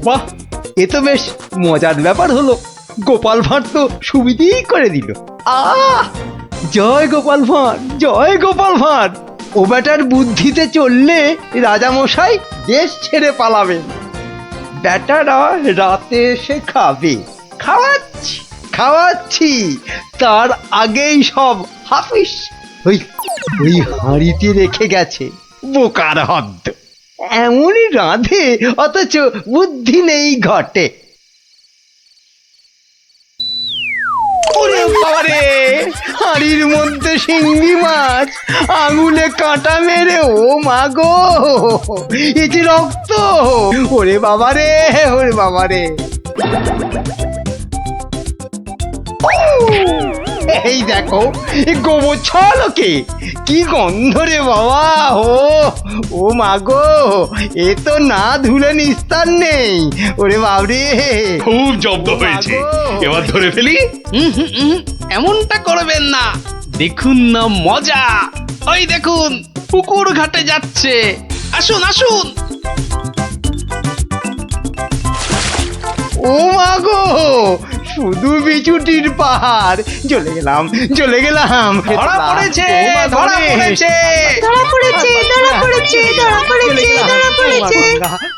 বাহ, এ তো বেশ মজার ব্যাপার হলো। গোপাল ভাঁড় তো সুবিধেই করে দিল। জয় গোপাল ভাঁড়, জয় গোপাল ভাঁড়। ও বেটার বুদ্ধিতে চললে রাজামশাই দেশ ছেড়ে পালাবেন। বেটারা রাতে এসে খাবে, খাওয়াচ্ছি খাওয়াচ্ছি, তার আগেই সব হাফিস। ওই ওই হাঁড়িতে রেখে গেছে, বোকার হদ্দ। এমনই রাঁধে অথচ বুদ্ধি নেই ঘটে। ওরে বাবারে, হাঁড়ির মধ্যে শিঙ্গি মাছ, আঙুলে কাঁটা মেরে, ও মা গো, এই যে রক্ত! ওরে বাবারে, ওরে বাবারে! এই দেখো, গোবর ছলকে কি গন্ধ রে বাবা! ও মা গো, এ তো না ধুলে নিস্তার নেই। ওরে বাবরে, খুব জব্দ হয়েছে, এবার ধরে ফেলি। এমনটা করবেন না, দেখুন না মজা। ওই দেখুন, পুকুর ঘাটে যাচ্ছে। আসুন আসুন। ও মা গো, শুধু বিচুটির পাহাড়। চলে গেলাম, চলে গেলাম। ধরা পড়েছে, ধরা পড়েছে। ধরা পড়েছে, ধরা পড়েছে, ধরা পড়েছে, ধরা পড়েছে।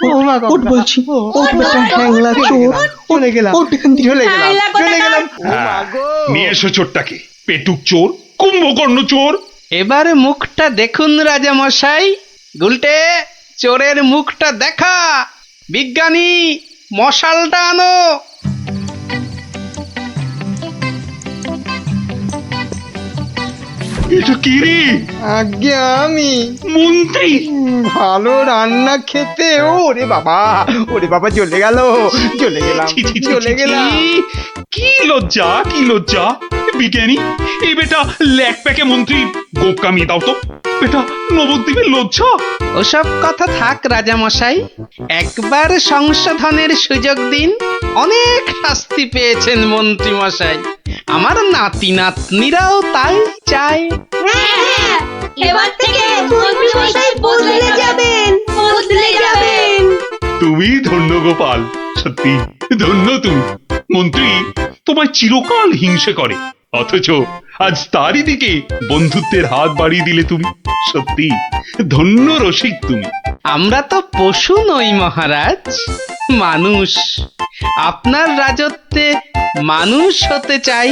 ও মা গো, ওঠ বলছি, ওঠ বেটা হ্যাংলা চোর। চলে গেলাম, ওঠ এখান থেকে। চলে গেলাম, হ্যাংলা চলে গেলাম। ও মা হ্যাঁ, গো, নিয়ে এসো চোরটাকে। পেটুক চোর, কুম্ভকর্ণ চোর। এবার মুখটা দেখুন রাজা মশাই। গুলটে, চোরের মুখটা দেখা। বিজ্ঞানী, মশালটা আনো। এটা কি রে? আজ্ঞে আমি মন্ত্রী! ভালো রান্না খেতে। ওরে বাবা, ওরে বাবা, চলে গেল, চলে গেলাম, ছি, ছি, ছি, চলে ছি, গেলাম। কি লজ্জা, কি লজ্জা! বিজ্ঞানী, এই বেটা ল্যাক প্যাকে মন্ত্রী গোপ কামিয়ে দাও তো। বেটা নবদ্বীপের লজ্জা। ওসব কথা থাক রাজা মশাই, একবার সংশোধনের সুযোগ দিন। অনেক শাস্তি পেয়েছেন মন্ত্রী মশাই, আমার নাতি নাতনিরাও তাই চায়। হ্যাঁ, এবার থেকে মন্ত্রী মশাই বদলে যাবেন, বদলে যাবেন। তুমি ধন্য গোপাল, সত্যি ধন্য তুমি। মন্ত্রী তোমায় চিরকাল হিংসে করে, অথচ আজ তারই দিকে বন্ধুত্বের হাত বাড়িয়ে দিলে তুমি। সত্যি ধন্য রসিক তুমি। আমরা তো পশু নই মহারাজ, মানুষ। আপনার রাজত্বে মানুষ হতে চাই।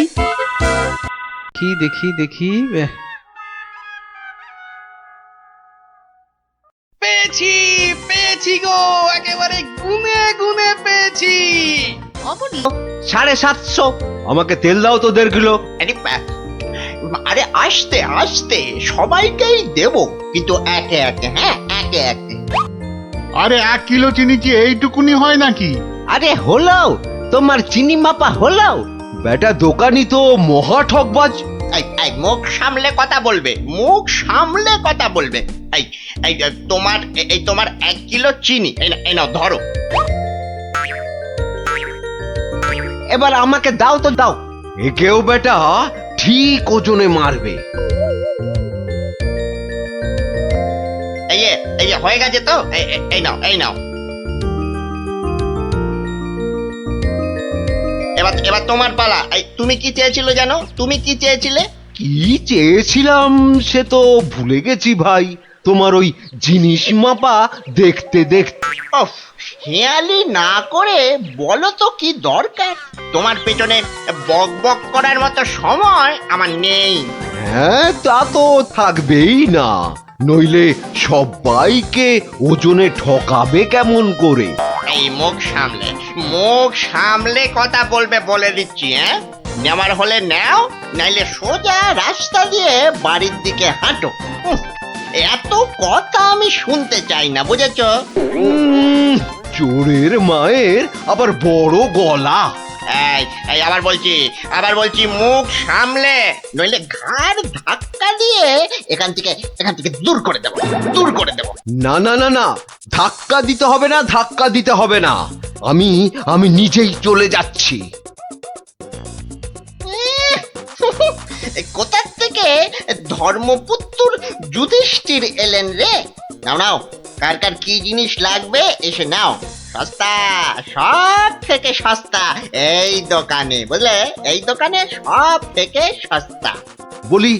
কি দেখি দেখি, পেয়েছি পেয়েছি গো, একেবারে গুনে গুনে পেয়েছি। 750। আমাকে তেল দাও তো 1.5 কিলো। আরে আস্তে আস্তে, সবাইকেই দেব, কিন্তু একে একে। হ্যাঁ, একে একে। আরে 1 কিলো চিনি কি এইটুকুনি হয় নাকি? আরে হলো, তোমার চিনি মাপা হলো। বেটা দোকানি তো মহা ঠকবাজ। এই মুখ সামলে কথা বলবে, মুখ সামলে কথা বলবে। এই এই তোমার 1 কিলো চিনি, এই নাও ধরো। এবার আমাকে দাও তো দাও। একেও বেটা ঠিক ওজনে মারবে। এই যে হয়ে গেছে তো, এই নাও, এই নাও। এবার তোমার পালা। তুমি কি চেয়েছিলে জানো? তুমি কি চেয়েছিলে? কি চেয়েছিলাম সে তো ভুলে গেছি ভাই। তোমার ওই জিনিস মাপা দেখতে দেখতে। ওফ, হেয়ালি না করে বলো তো কি দরকার? তোমার পেছনে বক বক করার মতো সময় আমার নেই। হ্যাঁ, তা তো থাকবেই না, নইলে সবাইকে ওজনে ঠকাবে কেমন করে? এই মুখ সামলে কথা বলবে বলে দিচ্ছি। হ্যাঁ, নেওয়ার হলে নাও, নাইলে সোজা রাস্তা দিয়ে বাড়ির দিকে হাঁটো। এত কথা আমি শুনতে চাই না, বুঝেছো? চোরের মায়ের আবার বড় গলা। এই আবার বলছি মুখ সামলে, নইলে ঘাড় ধাক্কা দিয়ে এখান থেকে দূর করে দেবো। না না না না, ধাক্কা দিতে হবে না, ধাক্কা দিতে হবে না। আমি নিজেই চলে যাচ্ছি। কোথার থেকে ধর্মপুত্র যুধিষ্ঠির এলেন রে? নাও নাও, কার কার কি জিনিস লাগবে এসে নাও। সস্তা, সব থেকে সস্তা এই দোকানে, বুঝলে? এই দোকানে সব থেকে সস্তা। বলি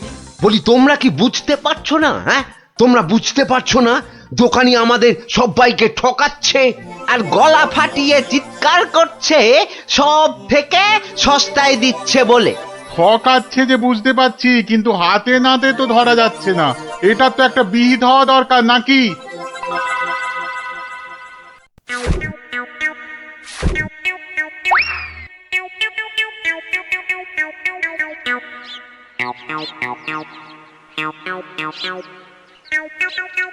বলি তোমরা কি বুঝতে পারছো না? হ্যাঁ, তোমরা বুঝতে পারছো না দোকানি আমাদের সবাইকে ঠকাচ্ছে আর গলা ফাটিয়ে চিৎকার করছে সব থেকে সস্তায় দিচ্ছে বলে। ঠকাচ্ছে যে বুঝতে পারছি, কিন্তু হাতে নাতে তো ধরা যাচ্ছে না। এটা তো একটা বিহিত হওয়া দরকার নাকি?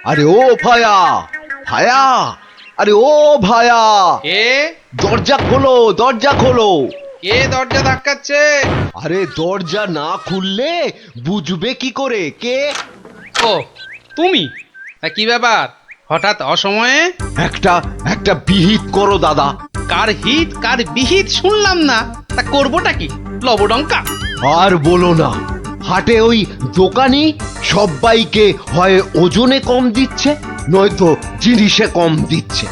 আরে ও ভায়া, ভায়া, আরে ও ভায়া, কে দরজা খোলো, দরজা খোলো। কে দরজা ধাক্কাচ্ছে? আরে দরজা না খুললে বুঝবে কি করে কে? ও তুমি? তা কি ব্যাপার হঠাৎ অসময়ে? একটা একটা বিহিত করো দাদা। কার হিত কার বিহিত শুনলাম না, তা করবোটা কি? লবডঙ্কা? আর বলো না, হাটে ওই দোকানি সবাইকে হয় ওজনে কম দিচ্ছে নয়তো জিনিসে কম দিচ্ছে।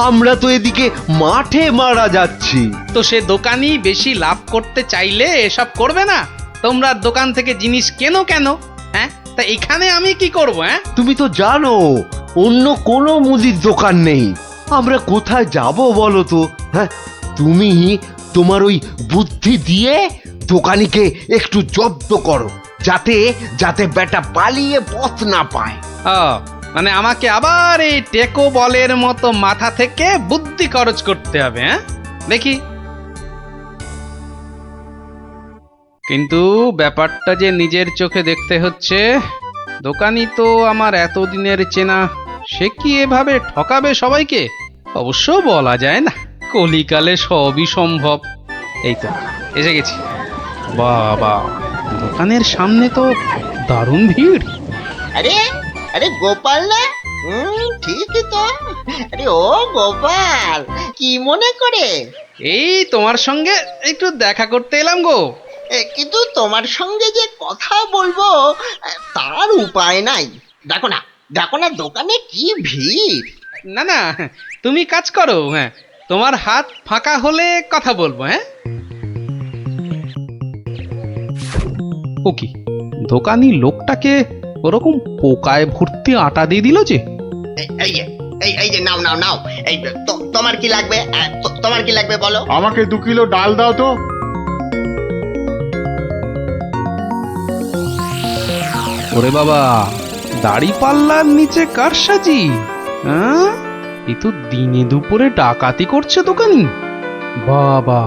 আমরা তো এদিকে মাঠে মারা যাচ্ছি। তো সে দোকানি বেশি লাভ করতে চাইলে এসব করবে না? তোমরা দোকান থেকে জিনিস কেনো কেন? হ্যাঁ, তা এখানে আমি কি করব? হ্যাঁ, তুমি তো জানো অন্য কোনো মুদির দোকান নেই। আমরা কোথায় যাব বলো তো? হ্যাঁ, তুমি তোমার ওই বুদ্ধি দিয়ে দোকানিকে একটু জব্দ করো, যাতে যাতে বেটা পালিয়ে পথ না পায়। ও মানে আমাকে আবার এই টেকো বলের মতো মাথা থেকে বুদ্ধি খরচ করতে হবে? হ্যাঁ, দেখি। কিন্তু ব্যাপারটা যে নিজের চোখে দেখতে হচ্ছে। দোকানি তো আমার এতদিনের চেনা, সে কি এভাবে ঠকাবে সবাইকে? অবশ্য বলা যায় না, কলিকালে সবই সম্ভব। এই তো এসে গেছি। বাবা, দোকানের সামনে তো দারুণ ভিড়। আরে আরে গোপাল না? ঠিকই তো। আরে ও গোপাল, কি মনে করে? এই তোমার সঙ্গে একটু দেখা করতে এলাম গো। কিন্তু তোমার সঙ্গে যে কথা বলবো তার উপায় নাই। দেখো না, দেখো না দোকানে কি ভিড়। না না, তুমি কাজ করো। হ্যাঁ, তোমার হাত ফাঁকা হলে কথা বলবো। হ্যাঁ, ও কি, দোকানি লোকটাকে ওরকম পোকায় ভর্তি আটা দিয়ে দিল যে? এই এই এই এই যে নাও নাও নাও, এই তোমার কি লাগবে? তোমার কি লাগবে বলো? আমাকে 2 কিলো ডাল দাও তো। ওরে বাবা, দাড়ি পাল্লার নিচে কারসাজি! হ্যাঁ, এ তো দিনে দুপুরে ডাকাতি করছে দোকানি। বাবা,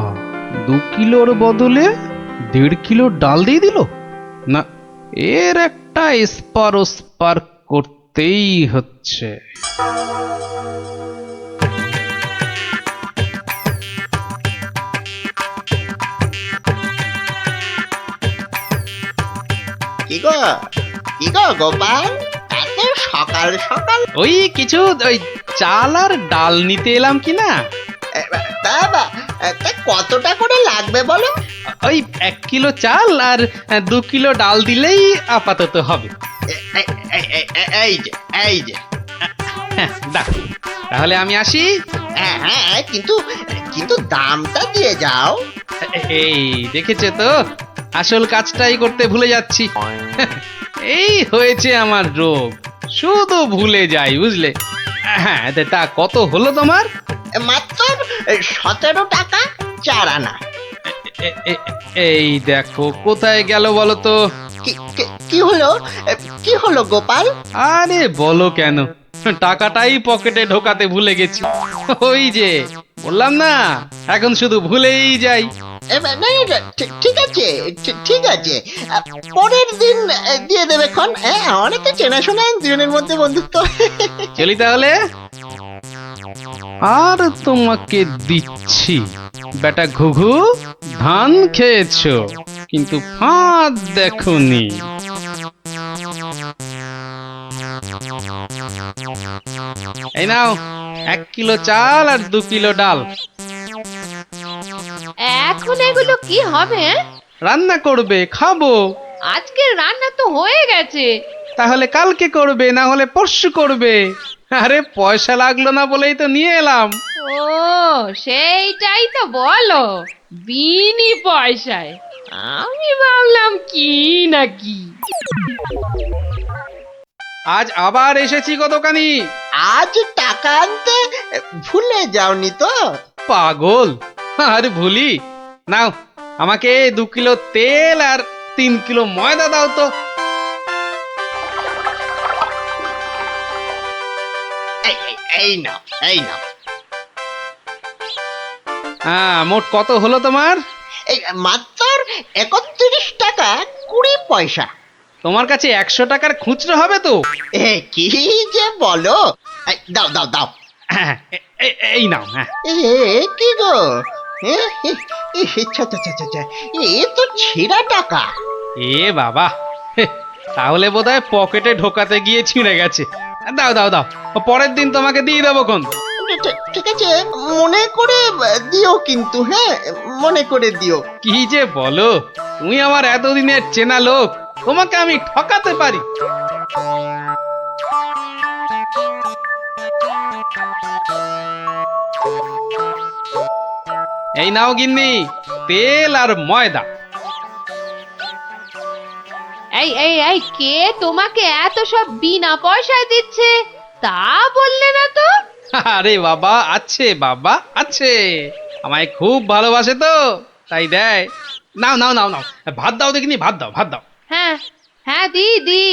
2 কিলোর বদলে 1.5 কিলো ডাল দিয়ে দিল। না, এর একটা স্পার ওস্পার করতেই হচ্ছে। কি গো, কি গো গোপাল, এত সকাল সকাল? ওই কিছু ওই চাল আর ডাল নিতে এলাম কি না। তা কতটা করে লাগবে বলো? ওই 1 কিলো চাল আর 2 কিলো ডাল দিলেই আপাতত হবে। এই যে এই যে। হ্যাঁ, দাও, তাহলে আমি আসি। হ্যাঁ হ্যাঁ, কিন্তু কিন্তু দামটা দিয়ে যাও। এই দেখেছে তো, আসল কাজটাই করতে ভুলে যাচ্ছি। এই হয়েছে আমার রোগ, শুধু ভুলে যাই, বুঝলে? হ্যাঁ, তা কত হলো তোমার? মাত্র 17 টাকা 4 আনা। এই দেখো, কোথায় গেল বলো তো? কি হলো, কি হলো গোপাল? আরে বলো কেন, টাকাটাই পকেটে ঢোকাতে ভুলে গেছি। ওই যে বললাম না, এখন শুধু ভুলেই যাই। ঠিক আছে, ঠিক আছে, পরের দিন দিয়ে দেবে খন। অনেকে চেনাশোনা, দুজনের মধ্যে বন্ধুত্ব। চলি তাহলে। আর তোমাকে দিচ্ছি, বেটা ঘুঘু, ধান খেয়েছো কিন্তু ফাঁদ দেখোনি। এই নাও 1 কিলো চাল আর 2 কিলো ডাল। এখন এগুলো কি হবে? রান্না করবে, খাবো। আজকে রান্না তো হয়ে গেছে। তাহলে কালকে করবে, না হলে পরশু করবে। আরে পয়সা লাগলো না বলেই তো নিয়ে এলাম। ও ও সেইটাই তো বলো, বিনি পয়সায়। আমি ভাবলাম কি না কি। আজ আবার এসেছি গো দোকানি। আজ টাকা আনতে ভুলে যাওনি তো? পাগল, আর ভুলি? নাও, আমাকে 2 কিলো তেল আর 3 কিলো ময়দা দাও তো। এই নাও, এই নাও। হ্যাঁ, মোট কত হলো তোমার? এই মাত্র 31 টাকা 20 পয়সা। তোমার কাছে 100 টাকার খুচরো হবে তো? কি যে বলো! দাও দাও দাও। হ্যাঁ, এই নাও। হ্যাঁ, কি গো, এ তো ছেঁড়া টাকা। এ বাবা, তাহলে বোধহয় পকেটে ঢোকাতে গিয়ে ছিঁড়ে গেছে। দাও দাও দাও, পরের দিন তোমাকে দিয়ে দেবো কোন। ঠিক আছে, মনে করে দিও কিন্তু, হ্যাঁ মনে করে দিও। কি যে বলো, তুমি আমার এতদিনের চেনা লোক, তোমাকে আমি ঠকাতে পারি? এই নাও গিন্নি, তেল আর ময়দা। এই এই এই, কে তোমাকে এত সব বিনা পয়সায় দিচ্ছে তা বললে না তো? আরে বাবা, আছে বাবা আছে, আমায় খুব ভালোবাসে তো তাই দেয়। নাও নাও নাও নাও, ভাত দাও দেখিনি, ভাত দাও, ভাত দাও। হ্যাঁ হ্যাঁ, দি দি।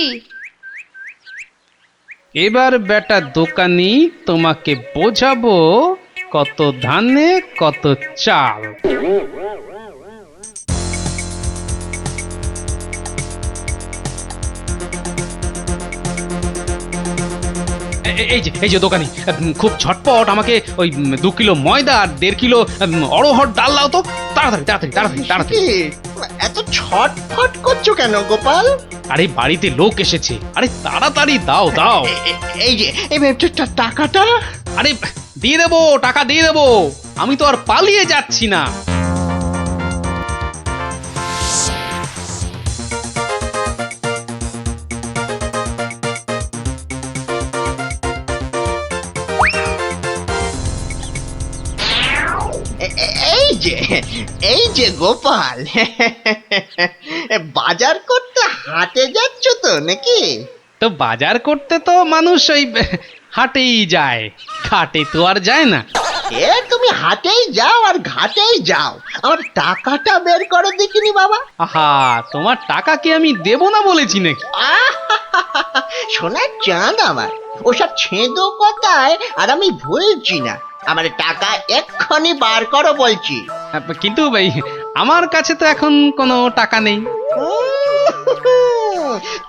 এবার বেটা দোকানি, তোমাকে বোঝাবো কত ধানে কত চাল। এই যে দোকানি, খুব ঝটপট আমাকে ওই 2 কিলো ময়দা আর 1.5 কিলো অড়হর ডাল দাও তো, তাড়াতাড়ি তাড়াতাড়ি তাড়াতাড়ি তাড়াতাড়ি। কি, এত ছটফট করছো কেন গোপাল? আরে বাড়িতে লোক এসেছে, আরে তাড়াতাড়ি দাও দাও। এই যে টাকাটা। আরে দিয়ে দেবো, টাকা দিয়ে দেবো, আমি তো আর পালিয়ে যাচ্ছি না। এই যে গোপাল, বাজার করতে হাটে যাচ্ছ তো নাকি? তো বাজার করতে তো মানুষ ওই হাটেই যায়, ঘাটে তো আর যায় না। তুমি হাটেই যাও আর ঘাটেই যাও, আমার টাকাটা বের করে দেখিনি বাবা। আহা, তোমার টাকা কি আমি দেব না বলেছি নাকি? সোনার চাঁদ আমার, ওসব ছেঁদো কথায় আর আমি ভুলছি না। আমার টাকা এক্ষুনি বার করো বলছি। কিন্তু ভাই, আমার কাছে তো এখন কোনো টাকা নেই।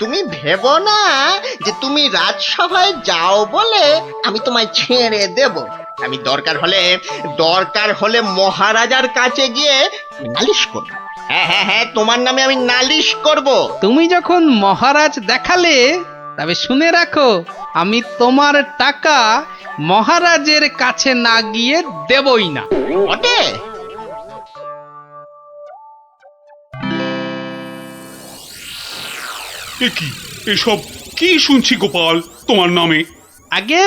তুমি ভেবো না যে তুমি রাজসভায় যাও বলে আমি তোমায় ছেড়ে দেব। আমি দরকার হলে মহারাজার কাছে গিয়ে নালিশ করব। হ্যাঁ, তোমার নামে আমি নালিশ করব। তুমি যখন মহারাজ দেখালে, তবে শুনে রাখো, আমি তোমার টাকা মহারাজের কাছে না গিয়ে দেবই না। ওটে কি এসব কি শুনছি গোপাল তোমার নামে? আগে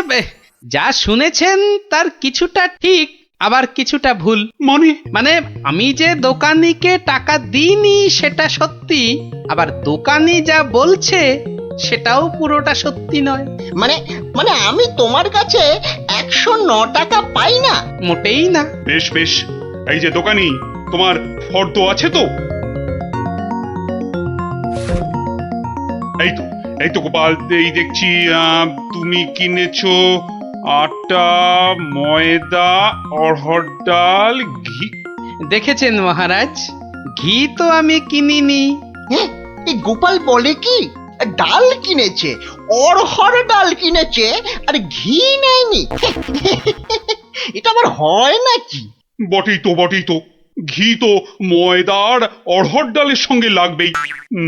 যা শুনেছেন তার কিছুটা ঠিক, আবার কিছুটা ভুল। মানে আমি যে দোকানিকে টাকা দিইনি সেটা সত্যি, আবার দোকানি যা বলছে সেটাও পুরোটা সত্যি নয়। মানে আমি তোমার কাছে 109 টাকা পাই না? মোটেই না। বেশ বেশ, এই যে দোকানি, তোমার ফর্দ আছে তো? এই তো গোপাল, এই দেখছি তুমি কিনেছো আটা, ময়দা, অড়হর ডাল, ঘি। দেখেছেন মহারাজ, ঘি তো আমি কিনিনি। এই গোপাল বলে কি, ডাল কিনেছে, অড়হর ডাল কিনেছে, আর ঘি নেয়নি? এটা আবার হয় নাকি? বটেই তো, ঘি তো ময়দার অড়হর ডালের সঙ্গে লাগবেই।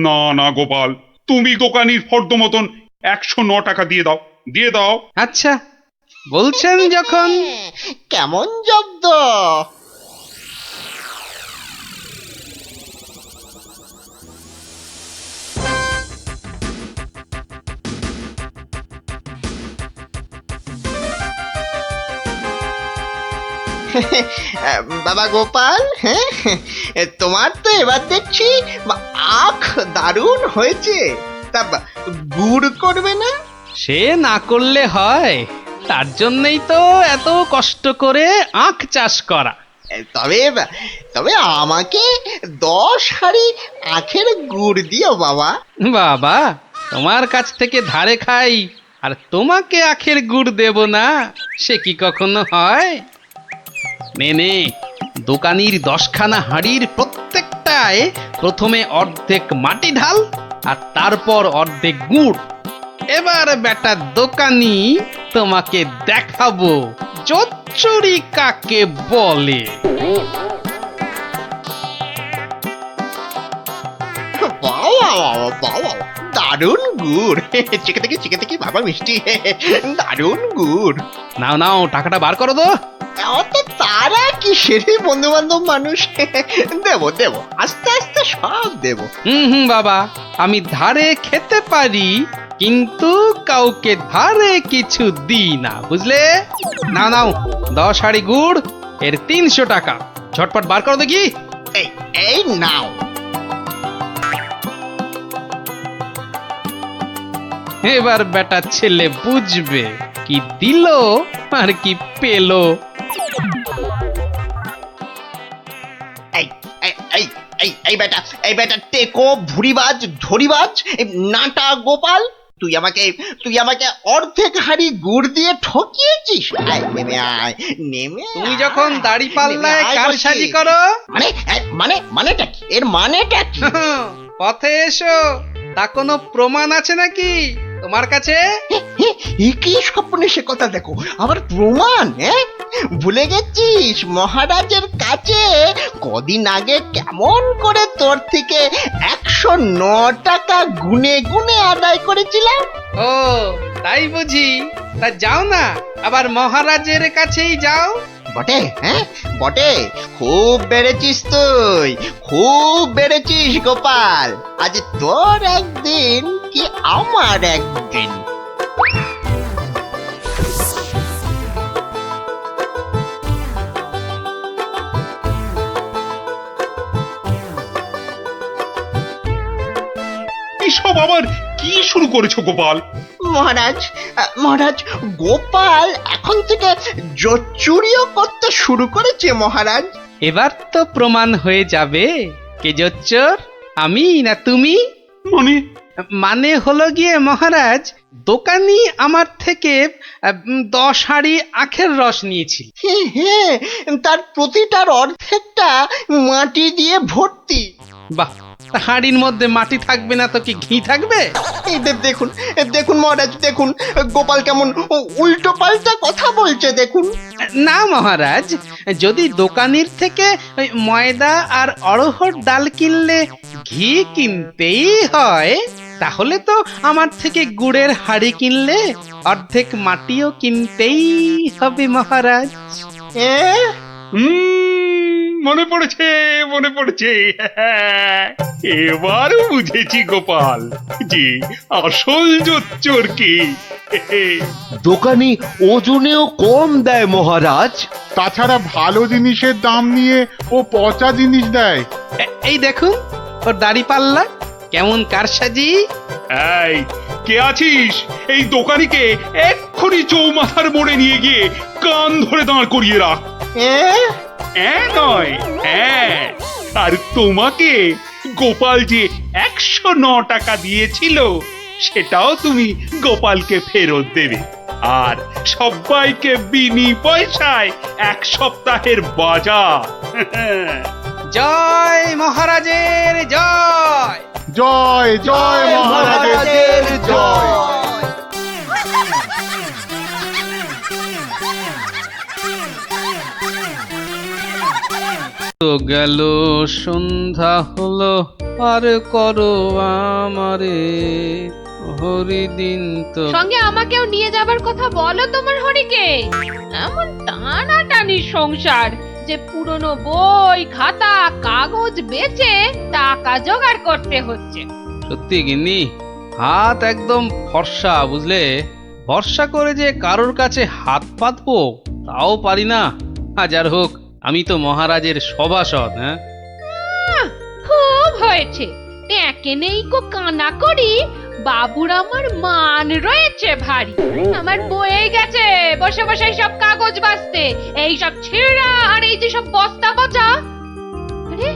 না না গোপাল, তুমি দোকানির ফর্দ মতন 109 টাকা দিয়ে দাও। আচ্ছা, বলছেন যখন। কেমন জব্দ! বাবা গোপাল, হ্যাঁ, তোমার তো এবার দেখছি আখ দারুণ হয়েছে। তা গুড় করবে না? সে না করলে হয়, তার জন্যই তো এত কষ্ট করে আখ চাষ করা। তবে তবে আমাকে 10 হাঁড়ি আখের গুড় দিও বাবা। বাবা, তোমার কাছ থেকে ধারে খাই আর তোমাকে আখের গুড় দেব না, সে কি কখনো হয়? নে নে, দোকানির 10খানা হাঁড়ির প্রত্যেকটায় প্রথমে অর্ধেক মাটি ঢাল আর তারপর অর্ধেক গুড়। এবার বেটা দোকানি, তোমাকে দেখাবো জোচ্চুরি কাকে বলে। বাবা বাবা বাবা, দারুণ গুড়। চিকে থেকে বাবা মিষ্টি, দারুণ গুড়। নাও নাও, টাকাটা বার করো তো। অত তারা কিসের, বন্ধু বান্ধব মানুষ। দেবো দেবো, আস্তে আস্তে সব দেবো। হুম বাবা, আমি ধারে খেতে পারি কিন্তু কাউকে ধারে কিছু দিই না, বুঝলে? নাও নাও, 10 হাঁড়ি গুড়, এর 300 টাকা। ঝটপট বার করো দেখি। এই এই নাও। এবার বেটা ছেলে বুঝবে কি দিল আর কি পেলো। এই এই এই এই এই বেটা টেকো, ভুরিবাজ, ধরিবাজ, এই নাটা গোপাল, তুই আমাকে অর্ধেক হাঁড়ি গুড় দিয়ে ঠকিয়েছিস। আয় নেমে আয়, নেমে তুমি আয়। যখন দাড়ি পাল্লায় নেমে আয় কারসাজি বলছি। করো, মানেটা কি? এর মানেটা কি? পথে এসো, তা কোনো প্রমাণ আছে নাকি তোমার কাছে? এ কি স্বপ্নে সে কথা, দেখো আবার প্রমাণ। ভুলে গেছিস মহারাজের কাছে কদিন আগে কেমন করে তোর থেকে 109 টাকা গুনে গুনে আদায় করেছিলাম? ও তাই বুঝি? তা যাও না, আবার মহারাজের কাছেই যাও। বটে, বটে, খুব বেড়েছিস তুই, খুব বেড়েছিস গোপাল। আজ তোর একদিন কি আমার একদিন। এসব আবার কি শুরু করেছো গোপাল? মহারাজ গোপাল এখন থেকে জোচ্চুরিও করতে শুরু করেছে মহারাজ। এবার তো প্রমাণ হয়ে যাবে কে জোচ্চোর, আমি না তুমি। মানে মানে হলো গিয়ে মহারাজ, দোকানি আমার থেকে 10 হাঁড়ি আখের রস নিয়েছিল। হ্যাঁ, তার প্রতিটার অর্ধেকটা মাটি দিয়ে ভর্তি। বাহ, তা হাঁড়ির মধ্যে মাটি থাকবে না তো কি ঘি থাকবে? এই দেখুন, দেখুন মহারাজ, দেখুন গোপাল কেমন উল্টো পাল্টা কথা বলছে, দেখুন। না মহারাজ, যদি দোকানির থেকে ওই ময়দা আর অড়হর ডাল কিনলে ঘি কিনতেই হয়, তাহলে তো আমার থেকে গুড়ের হাঁড়ি কিনলে অর্ধেক মাটিও কিনতেই হবে মহারাজ। মনে পড়েছে। এবার বুঝেছি গোপাল যে আসল জোচ্চোর কি। দোকানি ওজনেও কম দেয় মহারাজ। তাছাড়া ভালো জিনিসের দাম নিয়ে ও পচা জিনিস দেয়। এই দেখুন ওর দাড়ি পাল্লা কেমন কারসাজি। এই কে আছিস? এই দোকানিকে এক্ষুনি চৌমাথার মোড়ে নিয়ে গিয়ে কান ধরে দাঁড় করিয়ে রাখ। নয়, হ্যাঁ। আর তোমাকে গোপাল যে 109 টাকা দিয়েছিল সেটাও তুমি গোপালকে ফেরত দেবে, আর সবাইকে বিনি পয়সায় 1 সপ্তাহের বাজার। জয় মহারাজের জয়। জয় জয় মহারাজের জয়। তো গেল সন্ধ্যা হলো, আর করো আমারে হরিদিন। তো সঙ্গে আমাকেও নিয়ে যাবার কথা বলো তোমার হরিকে। এমন টানাটানি সংসার যে পুরনো বই খাতা কাগজ বেচে টাকা জোগাড় করতে হচ্ছে। সত্যি গিন্নি, হাত একদম ফর্সা, বুঝলে? ভরসা করে যে কারোর কাছে হাত পাতবো তাও পারি না। হাজার হোক আমি তো মহারাজের সভাসদ। হ্যাঁ, খুব হয়েছে। একে নেই কো কানা করি, বাবুর আমার মান রয়েছে ভারী। আমার বয়ে গেছে বসে বসে সব কাগজ বাঁচতে, এই সব ছেঁড়া আর এই যে সব বস্তা পচা। আরে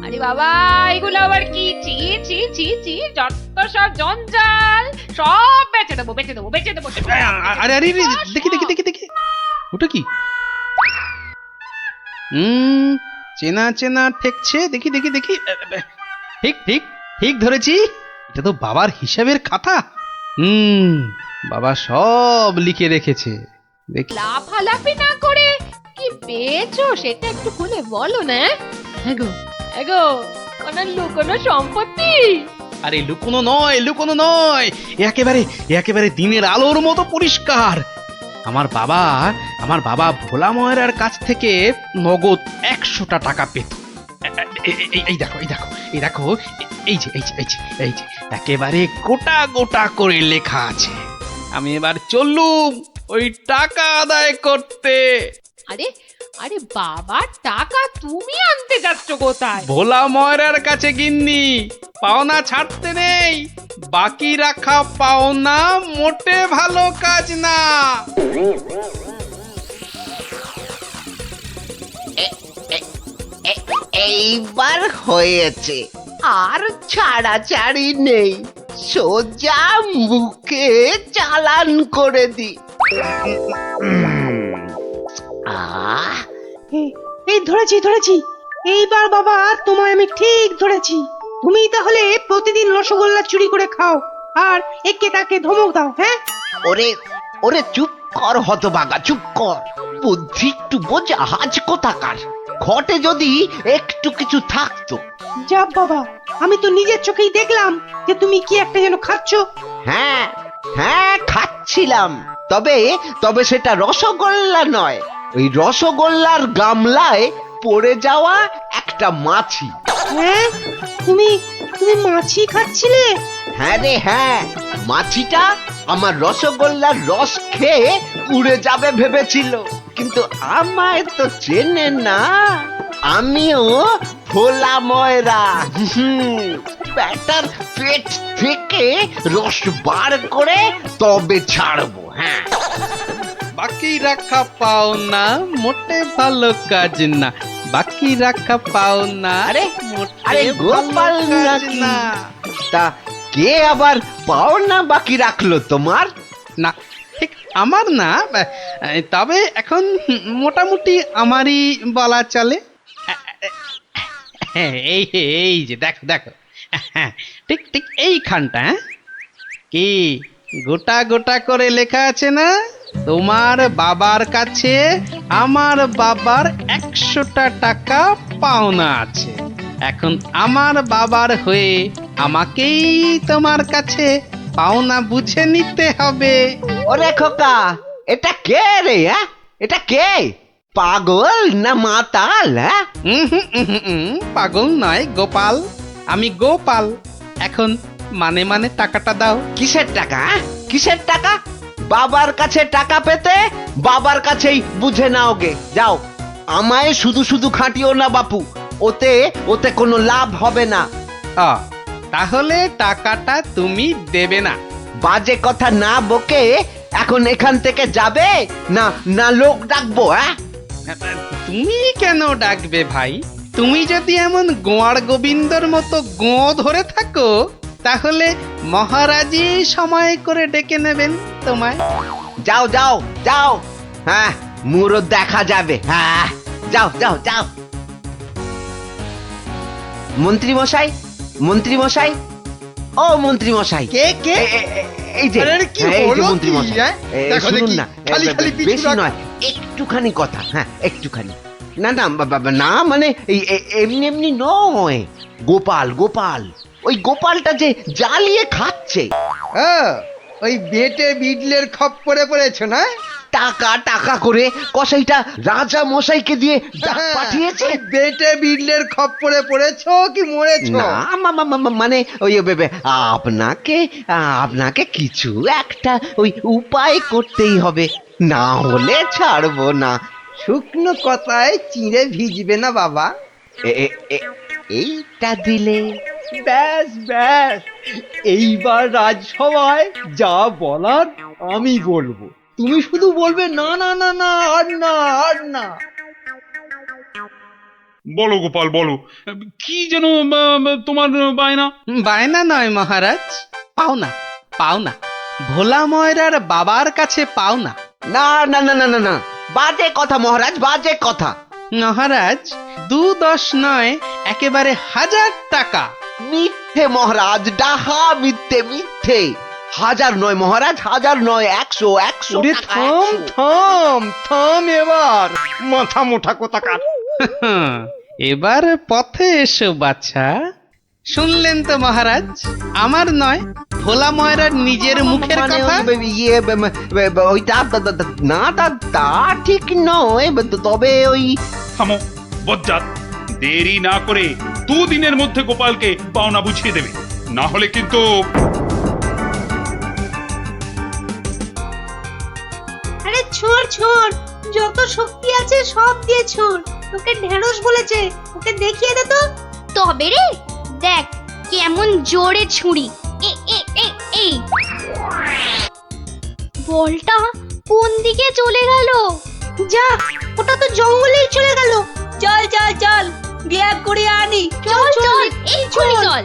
আরে বাবা, এগুলো আবার কি? ছি ছি ছি ছি, যত সব জঞ্জাল, সব বেচে দেবো বেচে দেবো বেচে দেবো। আরে আরে আরে, দেখি দেখি দেখি দেখি, ওটা কি? চেনা চেনা ঠেকছে, দেখি দেখি দেখি। ঠিক ঠিক ঠিক ধরেছি, এটা তো বাবার হিসাবের খাতা। বাবা সব লিখে রেখেছে। দেখি। লাফালাফি না করে কি পেয়েছো সেটা একটু খুলে বলো না। এগো এগো, কোনো লুকোনো সম্পত্তি? আরে লুকোনো নয়, লুকোনো নয়, একেবারে একেবারে দিনের আলোর মতো পরিষ্কার। আমার বাবা ভোলা ময়রার কাছ থেকে নগদ 100টা টাকা পেত। এই দেখো এই দেখো এই দেখো, এই যে এই যে এই যে এই যে একেবারে গোটা গোটা করে লেখা আছে। আমি এবার চললুম ওই টাকা আদায় করতে। আরে আরে বাবা, টাকা তুমি আনতে যাচ্ছ কোথায়? ভোলা ময়রার কাছে গিন্নি, পাওনা ছাড়তে নেই, বাকি রাখা পাওনা মোটে ভালো কাজ না। এইবার হয়েছে, আর ছাড়াছাড়ি নেই, সোজা মুখে চালান করে দি। আহ এই ধরেছি ধরেছি, এইবার বাবা তোমায় আমি ঠিক ধরেছি। তুমি তাহলে প্রতিদিন রসগোল্লা চুরি করে খাও আর একে তাকে ধমক দাও। হ্যাঁ, ওরে ওরে চুপ কর হতভাগা, চুপ কর। বুদ্ধি একটু বোঝা, হাজ কোথাকার। ঘটে যদি একটু কিছু থাকতো। যা বাবা, আমি তো নিজের চোখেই দেখলাম যে তুমি কি একটা যেন খাচ্ছ। হ্যাঁ হ্যাঁ, খাচ্ছিলাম। তবে তবে সেটা রসগোল্লা নয়, ওই রসগোল্লার গামলায় পড়ে যাওয়া একটা মাছি। হ্যাঁ, তুমি তুমি মাছি খাচ্ছিলে? হ্যাঁ রে হ্যাঁ, মাছিটা আমার রসগোল্লার রস খেয়ে উড়ে যাবে ভেবেছিল, কিন্তু আমায় তো চেনে না। আমিও ভোলা ময়রা। ব্যাটার পেট থেকে রস বার করে তবে ছাড়বো। হ্যাঁ, বাকি রাখা পাওনা মোটে ভালো কাজ না, বাকি রাখা পাওনা আরে মোটে আরে গোপাল ভালো কাজ নাকি? না। তা কে আবার পাওনা বাকি রাখলো তোমার? না, ঠিক আমার না, তবে এখন মোটামুটি আমারই বলা চলে। এই এই যে দেখো দেখো, ঠিক ঠিক এইখানটা। কি গোটা গোটা করে লেখা আছে না, তোমার বাবার কাছে আমার বাবার 100টা টাকা পাওনা আছে। এখন আমার বাবার হয়ে আমাকেই তোমার কাছে পাওনা বুঝে নিতে হবে। ওরে খোকা, এটা কে রে? হ্যাঁ, এটা কে? পাগল না মাতাল? হ্যাঁ, পাগল নয় গোপাল, আমি গোপাল। এখন মানে মানে টাকাটা দাও। কিসের টাকা? কিসের টাকা? বাবার কাছে টাকা পেতে বাবার কাছেই বুঝে নাও গে। যাও, আমায় শুধু শুধু খাটিও না বাপু, ওতে ওতে কোনো লাভ হবে না। তাহলে টাকাটা তুমি দেবে না? বাজে কথা না বকে এখন এখান থেকে যাবে না না লোক ডাকবো? হ্যাঁ, তুমি কেন ডাকবে ভাই? তুমি যদি এমন গোয়ার গোবিন্দর মতো গো ধরে থাকো, তাহলে মহারাজই সময় করে ডেকে নেবেন তোমায়। যাও যাও যাও। হ্যাঁ, মুরো দেখা যাবে। হ্যাঁ, যাও যাও যাও। মন্ত্রী মশাই, মন্ত্রী মশাই, ও মন্ত্রী মশাই। কে কে? এই যে আরে কি এই যে হলো মন্ত্রী কি, মশাই, হ্যাঁ? দেখো শুনুন দেখি, না, খালি খালি পিছু বেশি রাখ। নয়, একটুখানি কথা। হ্যাঁ, একটুখানি। না না বাবা, না মানে এই এমনি এমনি নয়। গোপাল গোপাল, ওই গোপালটা যে জ্বালিয়ে খাচ্ছে। ওই বেটে বিডলের খপ্পরে পড়েছো না? টাকা টাকা করে কসাইটা রাজা মশাইকে দিয়ে ডাক পাঠিয়েছে। বেটে বিডলের খপ্পরে পড়েছো কি মরেছো? না মানে ওই আপনাকে আপনাকে কিছু একটা ওই উপায় করতেই হবে, না হলে ছাড়বো না। শুকনো কথায় চিঁড়ে ভিজবে না বাবা। এইটা দিলে ব্যাস ব্যাস, এইবার রাজসভায় যা বলার আমি বলবো, তুমি শুধু বলবে না না না না, আর না আর না। বলো গোপাল বলো, কি যেন তোমার বায়না? বায়না নয় মহারাজ, পাওনা পাওনা, ভোলা ময়রার বাবার কাছে পাওনা। না না না না না না, বাজে কথা মহারাজ, বাজে কথা। মহারাজ 2-10 নয়, একেবারে 1000 টাকা। মিথ্যে মহারাজ, ডাহা মিথ্যে মিথ্যে। 1000 নয় মহারাজ, 1000 নয়, 100 100 ওরে টাকা, থাম 100। থাম থাম, এবার মাথা মোটা কোথাকার। এবার পথে এসো বাছা। শুনলেন তো মহারাজ, আমার নয়, ভোলা ময়রার নিজের মুখের মানে কথা। ইয়ে ওইটা না, তা ঠিক নয়, তবে ওই থামো বজ্জাত, দেরি না করে 2 দিনের মধ্যে গোপালকে পাওনা বুঝিয়ে দেবে, না হলে কিন্তু। আরে ছোড় ছোড়, যত শক্তি আছে সব দিয়ে ছোড়। তোকে ঢেঁড়স বলেছে, ওকে দেখিয়ে দে তো। তবে রে, দেখ কেমন জোরে ছুরি। এই বলটা কোন দিকে চলে গেল? যা, ওটা তো জঙ্গলেই চলে গেল। চল চল চল, গিয়ে করে আনি। চল চল, এই ছুরি চল।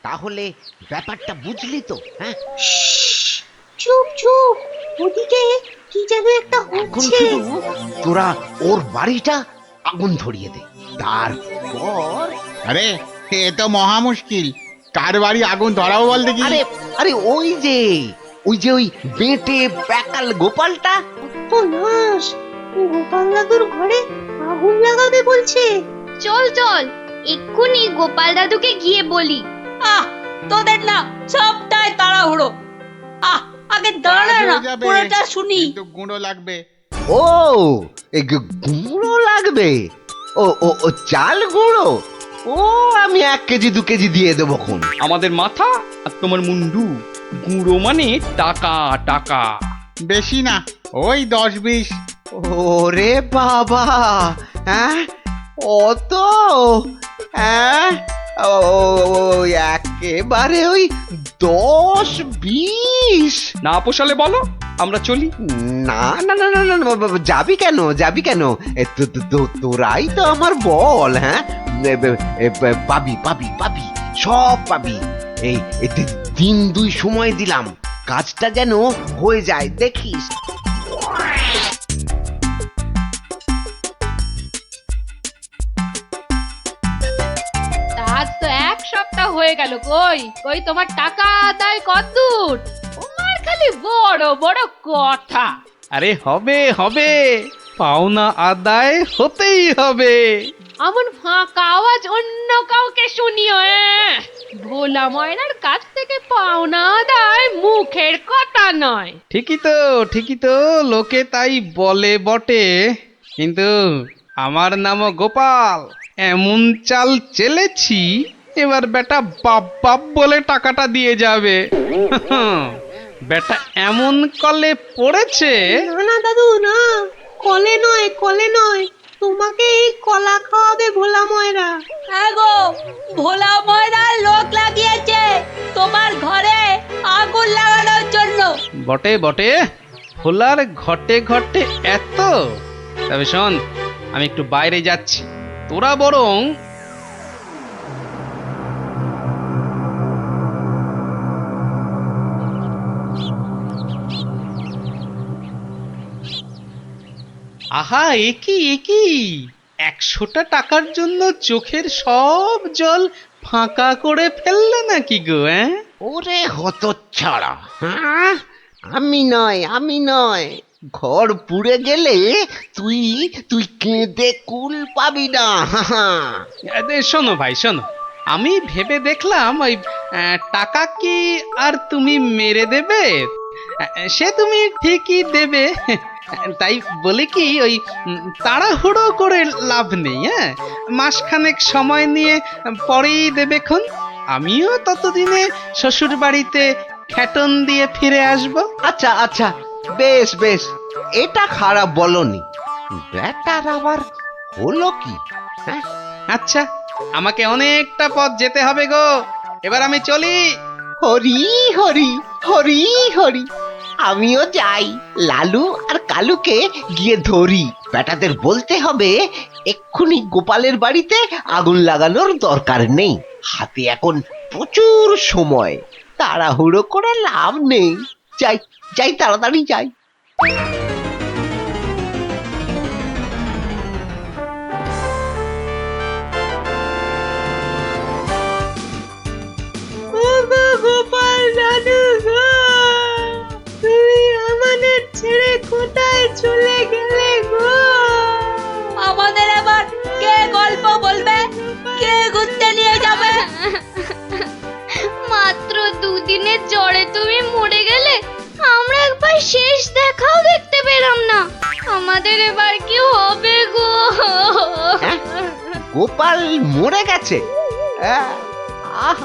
তাহলে ব্যাপারটা বুঝলি তো? হ্যাঁ, চুপ চুপ, ওদিকে কি যেন একটা এখন হচ্ছে। শুধু তোরা ওর বাড়িটা আগুন ধরিয়ে দে, তারপর আরে এ তো মহা মুশকিল, কার বাড়ি আগুন ধরাবো বল দেখি। আরে আরে ওই যে ওই বেঁটে প্যাকাল গোপালটা। তো নাশ, গোপাল দাদুর ঘরে আগুন লাগাবে বলছে। চল চল, এক্ষুনি গোপাল দাদুকে গিয়ে বলি। তোদের না সবটাই তাড়াহুড়ো। আগে দাঁড়া না, পুরোটা শুনি। কিন্তু গুঁড়ো লাগবে। ও গুঁড়ো লাগবে? ও ও ও চাল গুঁড়ো? ও আমি 1 কেজি 2 কেজি দিয়ে দেবো খন। আমাদের মাথা আর তোমার মুন্ডু, গুঁড়ো মানে টাকা টাকা। বেশি না, ওই 10-20। ওরে বাবা, হ্যাঁ অত? হ্যাঁ, ও একেবারে ওই 10-20। না পোষালে বলো, আমরা চলি। না না না না না, যাবি কেন যাবি কেন? তোরাই তো আমার বল। হ্যাঁ, পাবি পাবি পাবি, সব পাবি। এই 3 2 সময় দিলাম, কাজটা যেন হয়ে যায়, দেখিস। আজ তো 1 সপ্তাহ হয়ে গেল, কই কই তোমার টাকা আদায় কতদূর? তোমার খালি বড় বড় কথা। আরে হবে হবে, পাওনা আদায় হতেই হবে। এমন ফাঁকা আওয়াজ অন্য কাউকে শুনিও। ভোলা ময়নার কাছ থেকে পাওনা আদায় মুখের কথা নয়। ঠিকই তো, লোকে তাই বলে বটে, কিন্তু আমার নামও গোপাল। এমন চাল চেলেছি, এবার বেটা বাপ বাপ বলে টাকাটা দিয়ে যাবে। বেটা এমন কলে পড়েছে। না না দাদু না, কলে নয় কলে নয়, তোমাকে এই কলা খাওয়াবে ভোলা ময়রা। হ্যাঁ গো, ভোলা ময়রা লোক লাগিয়েছে তোমার ঘরে আগুন লাগানোর জন্য। বটে বটে, ভোলার ঘটে ঘটে এত। তবে শোন, আমি একটু বাইরে যাচ্ছি, তোরা বরং আহা, একি 100টা টাকার জন্য চোখের সব জল ফাঁকা করে ফেললে নাকি গো? ওরে হতচ্ছাড়া, হ্যাঁ, আমি নয়, ঘর পুড়ে গেলে তুই কেঁদে কুল পাবি না। শোনো ভাই শোনো, আমি ভেবে দেখলাম ওই টাকা কি আর তুমি মেরে দেবে? সে তুমি ঠিকই দেবে, তাই বলে কি ওই তাড়াহুড়ো করে লাভ নেই। হ্যাঁ, মাসখানেক সময় নিয়ে পরেই দেবে খন। আমিও ততদিনে শ্বশুর বাড়িতে খ্যাটন দিয়ে ফিরে আসব। আচ্ছা আচ্ছা, বেশ বেশ, এটা খারাপ বলনি। ব্যাটার আবার হলো কি? হ্যাঁ, আচ্ছা, আমাকে অনেকটা পথ যেতে হবে গো, এবার আমি চলি। হরি হরি হরি হরি, আমিও যাই লালু আর কালুকে গিয়ে ধরি। বেটাদের বলতে হবে এক্ষুনি গোপালের বাড়িতে আগুন লাগানোর দরকার নেই, হাতে এখন প্রচুর সময়, তাড়াহুড়ো করে লাভ নেই। যাই যাই, তাড়াতাড়ি যাই। গোপাল দাদু গো, তুমি আমাদের ছেড়ে কোথায় চলে গেলে গো? আমাদের এবার কে গল্প বলবে, কে ঘুরতে নিয়ে যাবে? মাত্র দুদিনের জ্বরে তুমি মরে গেলে, আমরা একবার শেষ দেখাও দেখতে পেলাম না। আমাদের এবার কি হবে গো? গোপাল মরে গেছে? আহ,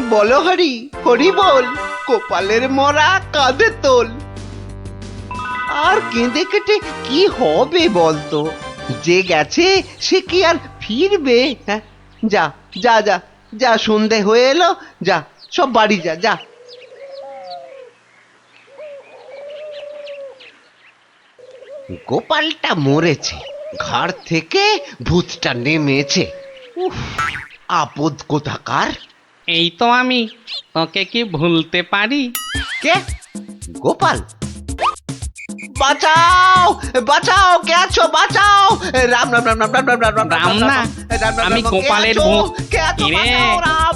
বলো হরি হরি বল, গোপালের মরা কাঁধে তোল। আর কেঁদে কেটে কি হবে বলতো? যে গেছে সে কি আর ফিরবে? হ্যাঁ, যা যা যা যা, সন্ধে হয়ে এলো, যা সব বাড়ি যা যা। গোপালটা মরেছে, ঘাড় থেকে ভূতটা নেমেছে। উফ, আপদ কোথাকার। এই তো আমি, তোকে কি ভুলতে পারি? কে? গোপাল? বাঁচাও বাঁচাও, কে আছো? বাঁচাও! রাম রাম রাম রাম রাম রাম রাম রাম না, আমি গোপালের ভূত। কিরে,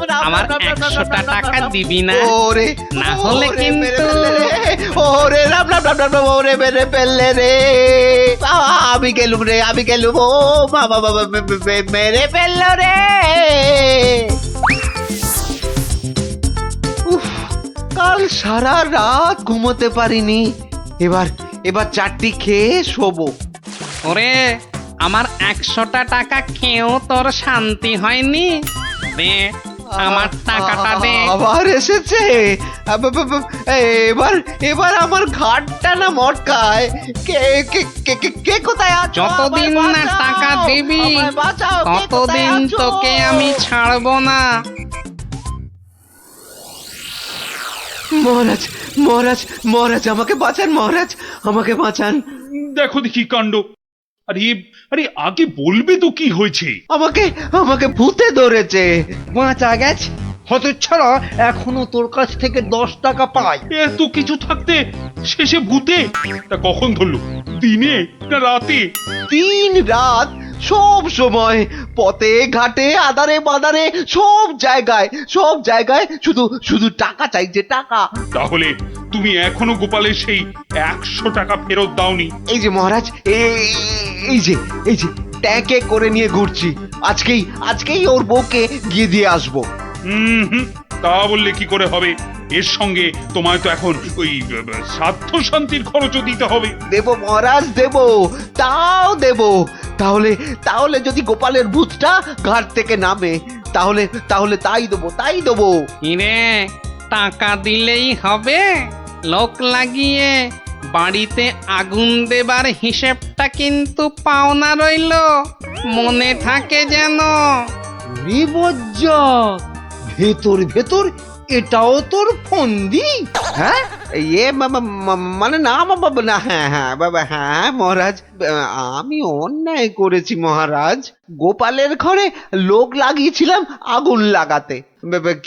আমার 100টা টাকা দিবি না? ওরে, না হলে ওরে, কিন্তু- মেরে ফেললে রে। ওরে রাম রাম রাম রাম রাম, ওরে মেরে ফেললে রে। আমি গেলুম রে, আমি গেলুম। ও বাবা বাবা, মেরে ফেললো রে। উফ, কাল সারা রাত ঘুমোতে পারিনি। এবার এবার চারটি খেয়ে শোবো। ওরে, আমার 100টা টাকা খেয়েও তোর শান্তি হয়নি? দে, আমার টাকাটা দে। আবার এসেছে। এবার এবার আমার ঘাটটা না মটকায়। কে কে কে কে- কে কোথায় আছো? যতদিন আমায় না বাঁচাও, টাকা দিবি, আমায় বাঁচাও, কে কোথায় ততদিন আছো? তোকে আমি ছাড়বো না। মহারাজ মহারাজ মহারাজ, আমাকে বাঁচান মহারাজ, আমাকে বাঁচান। দেখো দেখি কাণ্ড। আরে আরে, আগে বলবে তো কি হয়েছে? আমাকে আমাকে ভূতে ধরেছে। বাঁচা গেছে হতচ্ছাড়া, এখনো তোর কাছ থেকে 10 টাকা পাই। এত কিছু থাকতে শেষে ভূতে? তা কখন ধরলো? দিনে না রাতে? 3 রাত, সব সময়, পথে ঘাটে আদারে বাদারে, সব জায়গায় শুধু শুধু টাকা চাইছে, টাকা। তাহলে তুমি এখনো গোপালের সেই 100 টাকা ফেরত দাওনি? এই যে মহারাজ, এই যে ট্যাঁকে করে নিয়ে ঘুরছি। আজকেই ওর বউকে গিয়ে দিয়ে আসবো। হুম, তা বললে কি করে হবে? এর সঙ্গে তোমায় তো এখন ওই স্বার্থ শান্তির খরচও দিতে হবে। দেব মহারাজ, দেব, তাও দেব। তাহলে যদি গোপালের ভূতটা ঘাট থেকে নামে, তাহলে তাই দেবো। কিরে, টাকা দিলেই হবে? লোক লাগিয়ে বাড়িতে আগুন দেবার হিসেবটা কিন্তু পাওনা রইলো, মনে থাকে যেন। বিপজ্জা, ভেতর ভেতর এটাও তোর ফন্দি? হ্যাঁ, মানে না বাবা, না, হ্যাঁ বাবা, হ্যাঁ মহারাজ, আমি অন্যায় করেছি মহারাজ। গোপালের ঘরে লোক লাগিয়েছিলাম আগুন লাগাতে,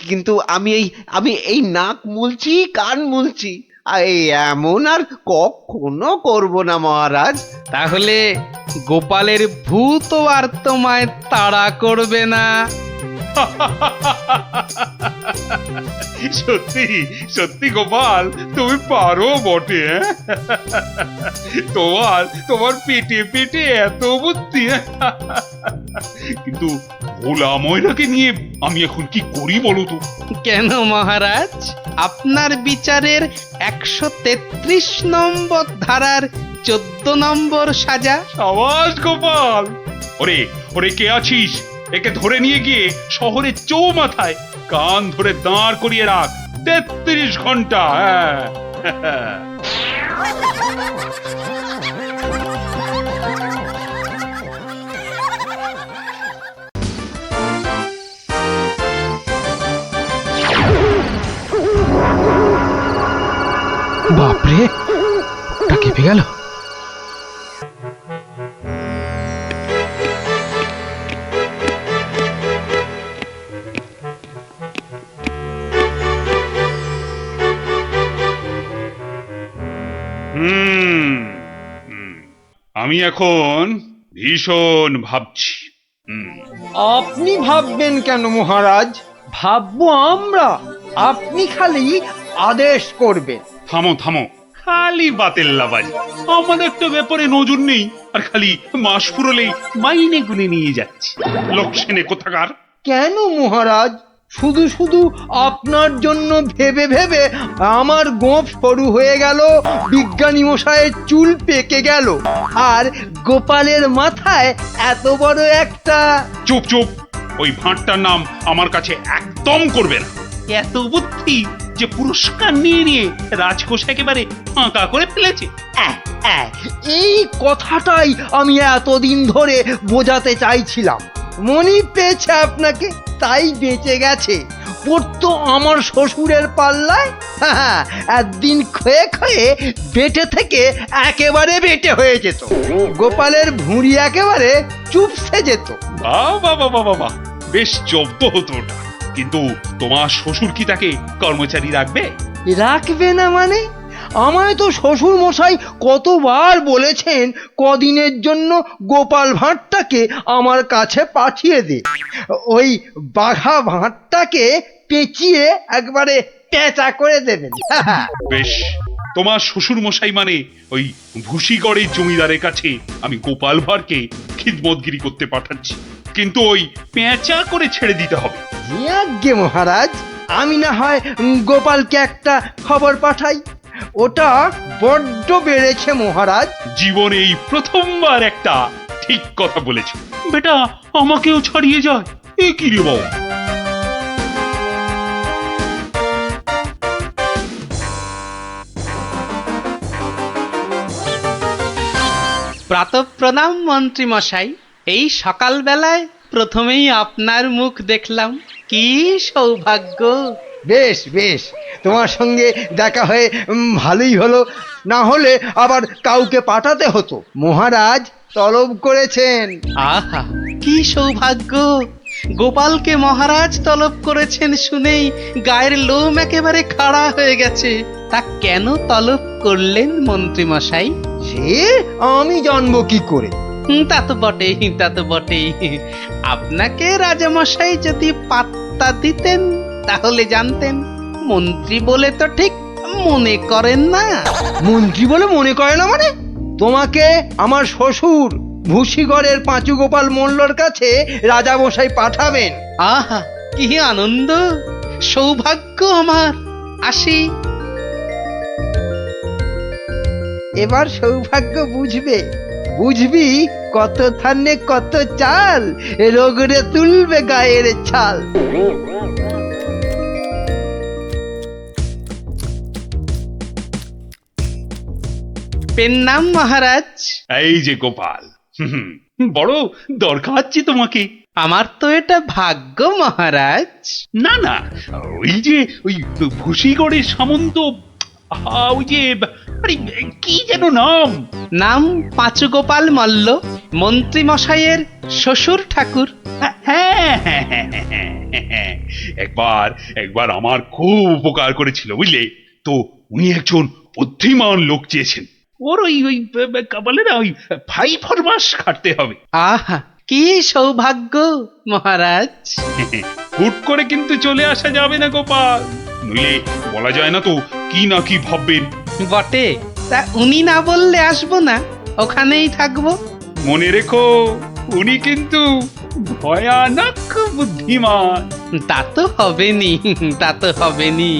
কিন্তু আমি এই নাক মুলছি, কান মুলছি, এই এমন আর কখনো করব না মহারাজ। তাহলে গোপালের ভূত আর তোমায় তাড়া করবে না। সত্যি সত্যি গোপাল, তুমি পারো বটে। তোমার পেটে পেটে এত বুদ্ধি। কিন্তু ভোলা ময়রাকে নিয়ে আমি এখন কি করি বলো তো? কেন মহারাজ, আপনার বিচারের 133 নম্বর ধারার 14 নম্বর সাজা। সাবাস গোপাল। ওরে ওরে, কে আছিস? একে ধরে নিয়ে গিয়ে শহরের চৌমাথায় কান ধরে দাঁড় করিয়ে রাখ 33 ঘন্টা। হ্যাঁ বাপরে, ওটা কেঁপে গেল। হুম হুম, আমি এখন ভীষণ ভাবছি। আপনি ভাববেন কেন মহারাজ? ভাববো আমরা। আপনি খালি আদেশ করবেন। থামো থামো, খালি বাতেল্লাবাজি। আমাদের তো ব্যাপারে নজর নেই, আর খালি মাস ফুরলেই মাইনে গুনে নিয়ে যাচ্ছে। লোকসেনে কোথাকার। কেন মহারাজ? শুধু শুধু আপনার জন্য ভেবে ভেবে আমার গোঁফ সরু হয়ে গেল, বিজ্ঞানী মশাইয়ের চুল পেকে গেল, আর গোপালের মাথায় এত বড় একটা। চুপ চুপ, ওই ভাঁটটার নাম আমার কাছে একদম করবে না। এত বুদ্ধি যে পুরস্কার নিয়ে নিয়ে রাজকোষ একেবারে ফাঁকা করে ফেলেছে। এই কথাটাই আমি এতদিন ধরে বোঝাতে চাইছিলাম। মনি পেয়েছে আপনাকে, তাই বেঁচে গেছে। পড়তো আমার শ্বশুরের পাল্লায়, একদিন ক্ষয়ে ক্ষয়ে বেটে থেকে একেবারে বেটে হয়ে যেত। গোপালের ভুঁড়ি একেবারে চুপসে যেত। বাবা বাবা বাবা, বেশ জব্দ হতো ওটা। কিন্তু তোমার শ্বশুর কি তাকে কর্মচারী রাখবে? রাখবে না মানে? আমায় তো শ্বশুর মশাই কতবার বলেছেন কদিনের জন্য গোপাল ভাঁড়টাকে আমার কাছে পাঠিয়ে দে। ওই বাঘা ভাঁড়টাকে পেঁচিয়ে একবারে পেঁচা করে দেবেন। বেশ, তোমার শ্বশুর মশাই মানে ওই ভুসিগড়ের জমিদারের কাছে আমি গোপাল ভাঁড়কে খিদমতগিরি করতে পাঠাচ্ছি, কিন্তু ওই পেঁচা করে ছেড়ে দিতে হবে। আজ্ঞে মহারাজ, আমি না হয় গোপালকে একটা খবর পাঠাই। ওটা বড্ড বেড়েছে মহারাজ। জীবনে এই প্রথমবার একটা ঠিক কথা বলেছ। বেটা আমাকেও ছাড়িয়ে যায়, এ কি রে বাবা? প্রাতঃপ্রণাম মন্ত্রী মশাই। এই সকালবেলায় প্রথমেই আপনার মুখ দেখলাম, কি সৌভাগ্য। বেশ বেশ, তোমার সঙ্গে দেখা হয়ে ভালোই হলো। না হলে আবার কাউকে পাঠাতে হতো। মহারাজ তলব করেছেন। আহা, কি সৌভাগ্য। গোপালকে মহারাজ তলব করেছেন শুনেই গায়ের লোম একেবারে খাড়া হয়ে গেছে। তা কেন তলব করলেন মন্ত্রী মশাই? সে আমি জানবো কি করে? তা তো বটেই, তা তো বটেই। আপনাকে রাজামশাই যদি পাত্তা দিতেন তাহলে জানতেন। মন্ত্রী বলে তো ঠিক মনে করেন না। মন্ত্রী বলে মনে করে না মানে? তোমাকে আমার শ্বশুর ভুসিগড়ের পাঁচু গোপাল মোল্লর কাছে রাজামশাই পাঠাবেন। আহা, কি আনন্দ, সৌভাগ্য আমার। আসি। এবার সৌভাগ্য বুঝবে। বুঝবি কত ধানে কত চাল, রোগরে তুলবে গায়ের ছাল। পেন নাম মহারাজ। এই যে গোপাল, বড় দরকার যে তোমাকে। আমার তো এটা ভাগ্য মহারাজ। না না, ওই যে ওই ভুসিগড়ের সামন্ত, ওই যে আরে কি যেন নাম? নাম পাঁচু গোপাল মল্ল, মন্ত্রী মশাইয়ের শ্বশুর ঠাকুর। হ্যাঁ হ্যাঁ হ্যাঁ হ্যাঁ, হ্যাঁ। একবার একবার আমার খুব উপকার করেছিল, বুঝলে তো। উনি একজন বুদ্ধিমান লোক চেয়েছেন। ওর ওই ওই বলে না, ওই 5 মাস খাটতে হবে। আহা, কি সৌভাগ্য মহারাজ। হুট করে কিন্তু চলে আসা যাবে না গোপাল, নইলে বলা যায় না তো কি না কি ভাববেন। বটে, তা উনি না বললে আসবো না, ওখানেই থাকবো। মনে রেখো, উনি কিন্তু ভয়ানক বুদ্ধিমান। তা তো হবেনি, তা তো হবেনি।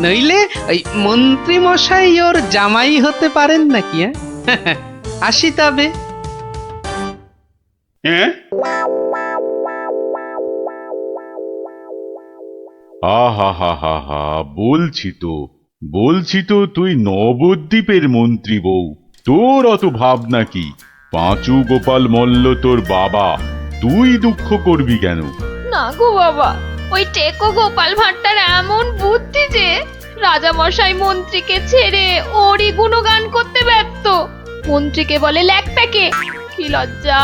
নইলে ওই মন্ত্রী মশাই ওর জামাই হতে পারেন নাকি? আসি তবে। হ্যাঁ, আহা হা হা হা, বলছি তো তুই নবদ্বীপের মন্ত্রী বউ, তোর অত ভাবনা কি? পাঁচু গোপাল মল্ল তোর বাবা, তুই দুঃখ করবি কেন? না গো বাবা, ওই টেকো গোপাল ভাঁড়টার এমন বুদ্ধি যে রাজামশাই মন্ত্রীকে ছেড়ে ওরই গুণগান করতে ব্যস্ত। মন্ত্রীকে বলে ল্যাকপ্যাকে। কি লজ্জা,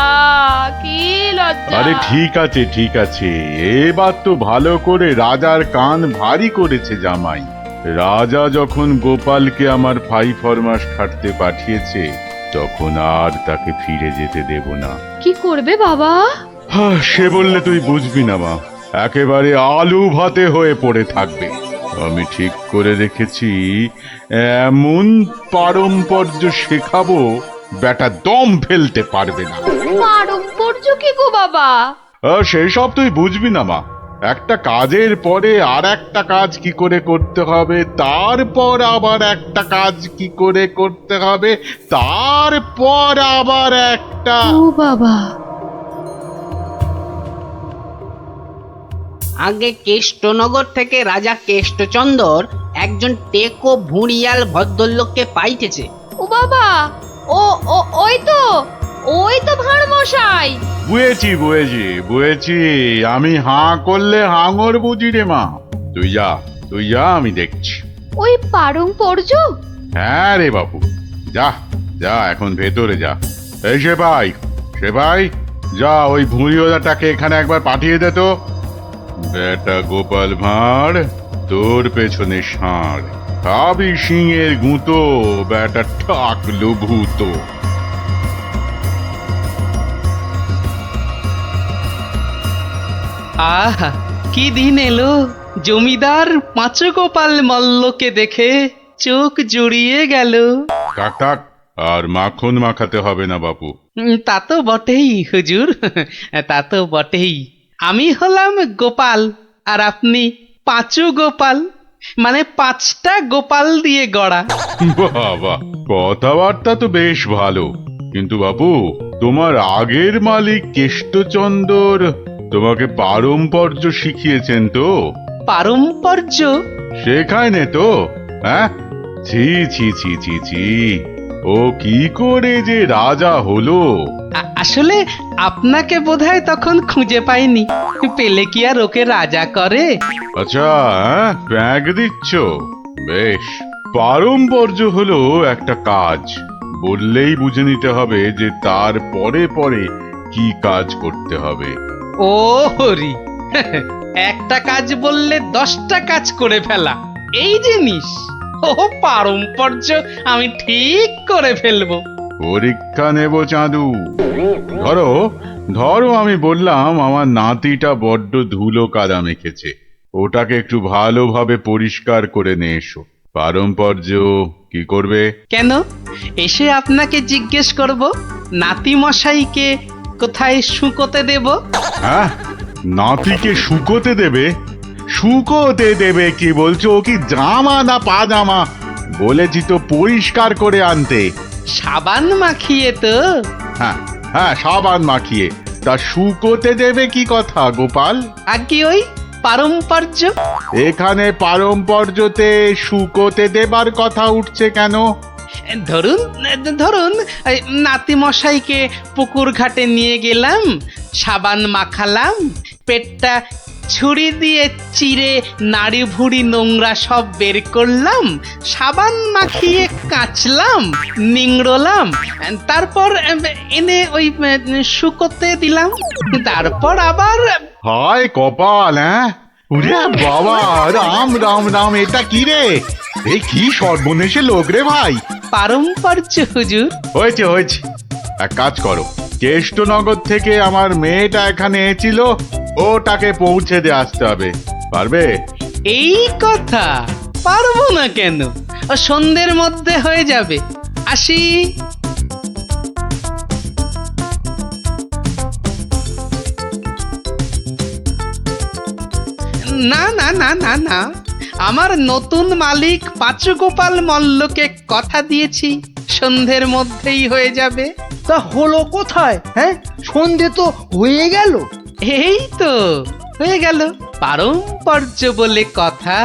কি লজ্জা! আরে ঠিক আছে, এবার তো ভালো করে রাজার কান ভারী করেছে জামাই। রাজা যখন গোপালকে আমার ফাই ফরমাস খাটতে পাঠিয়েছে, তখন আর তাকে ফিরে যেতে দেব না। কি করবে বাবা? সে বললে তুই বুঝবি না মা, একেবারে আলু ভাতে হয়ে পড়ে থাকবে। আমি ঠিক করে রেখেছি, এমন পারম্পর্য শেখাবো বেটা দম ফেলতে পারবে না। পারম্পর্য কি গো বাবা? সেসব তুই বুঝবি না মা। একটা কাজের পরে আর একটা কাজ কি করে করতে হবে, তারপর আবার একটা কাজ কি করে করতে হবে, তারপর আবার একটা। ও বাবা! আগে কেষ্টনগর থেকে রাজা কেষ্টচন্দর একজন টেকো ভুঁড়িয়াল ভদ্রলোককে পাইতেছে। ও বাবা, ও ও ওই তো ভাঁড় মশাই। বুঝেছি, আমি হাঁ করলে হাঙর বুঝি রে মা। তুই যা, আমি দেখছি। ওই পারম্পর্য? হ্যাঁ রে বাবু, যা এখন ভেতরে যা। এই সে ভাই, যা ওই ভুঁড়িওয়ালাটাকে এখানে একবার পাঠিয়ে দে তো। বেটা গোপাল ভাঁড়, তোর পেছনে ষাঁড়, খাবি সিংয়ের গুঁতো, বেটা ঠাকলো ভূত। আহা, কি দিন এলো! জমিদার পাঁচু গোপাল মল্লকে দেখে চোখ জুড়িয়ে গেল। টাক, আর মাখন মাখাতে হবে না বাপু। তা তো বটেই হুজুর, তা তো বটেই। আমি হলাম গোপাল, আর আপনি পাঁচু গোপাল, মানে 5টা গোপাল দিয়ে গড়া। বাবা, কথাবার্তা তো বেশ ভালো, কিন্তু বাপু, তোমার আগের মালিক কেষ্টচন্দর তোমাকে পারম্পর্য শিখিয়েছেন তো? পারম্পর্য? শেখায় নে তো? হ্যাঁ, ছি, ও কি করে যে রাজা হলো? আসলে আপনাকে বোধহয় তখন খুঁজে পাইনি, পেলে কি আর ওকে রাজা করে? আচ্ছা, ব্যাগ দিচ্ছ? বেশ। পারম্পর্য হলো একটা কাজ, বললেই বুঝে নিতে হবে যে তার পরে কি কাজ করতে হবে। ও হরি, একটা কাজ বললে 10টা কাজ করে ফেলা, এই জিনিস। ও পারম্পর্য আমি ঠিক করে ফেলবো। পরীক্ষা নেব চাঁদু। ধরো আমি বললাম আমার নাতিটা বড্ড ধুলো কাদা মেখেছে, ওটাকে একটু ভালোভাবে পরিষ্কার করে নিয়ে এসো। পারম্পর্য কি করবে? কেন, এসে আপনাকে জিজ্ঞেস করব নাতি মশাইকে কোথায় শুকোতে দেব? হ্যাঁ, নাতিকে শুকোতে দেবে? কি বলছো? ও কি জামা না পাজামা? বলেছি তো পরিষ্কার করে আনতে। সাবান মাখিয়ে তো? হ্যাঁ, সাবান মাখিয়ে। তা শুকোতে দেবে কি কথা গোপাল? আর কি ওই পারম্পর্য? এখানে পারম্পর্যতে শুকোতে দেবার কথা উঠছে কেন? ধরুন নাতি মশাইকে পুকুর ঘাটে নিয়ে গেলাম, সাবান মাখালাম, পেটটা ছুরি দিয়ে চিরে নাড়ি ভুড়ি নোংরা সব বের করলাম, সাবান মাখিয়ে কাচলাম, নিংড়লাম, তারপর এনে ওই শুকোতে দিলাম, তারপর আবার। হায় কপাল! হ্যাঁ, ওরে বাবা, রাম, এটা কি রে? এই কি সর্বনেশে লোক রে ভাই! পারম্পর্য হুজুর। হয়েছে, এক কাজ করো, কেষ্টনগর থেকে আমার মেয়েটা এখানে এসেছিল, ওটাকে পৌঁছে দিয়ে আসতে হবে। পারবে? এই কথা, পারবো না কেন? সন্ধ্যের মধ্যে হয়ে যাবে। আসি। না, আমার নতুন মালিক পাঁচু গোপাল মল্লকে কথা দিয়েছি, সন্ধ্যের মধ্যেই হয়ে যাবে। তা হলো কোথায়? হ্যাঁ, সন্ধে তো হয়ে গেল। এই তো হয়ে গেল। পারম্পর্য বলে কথা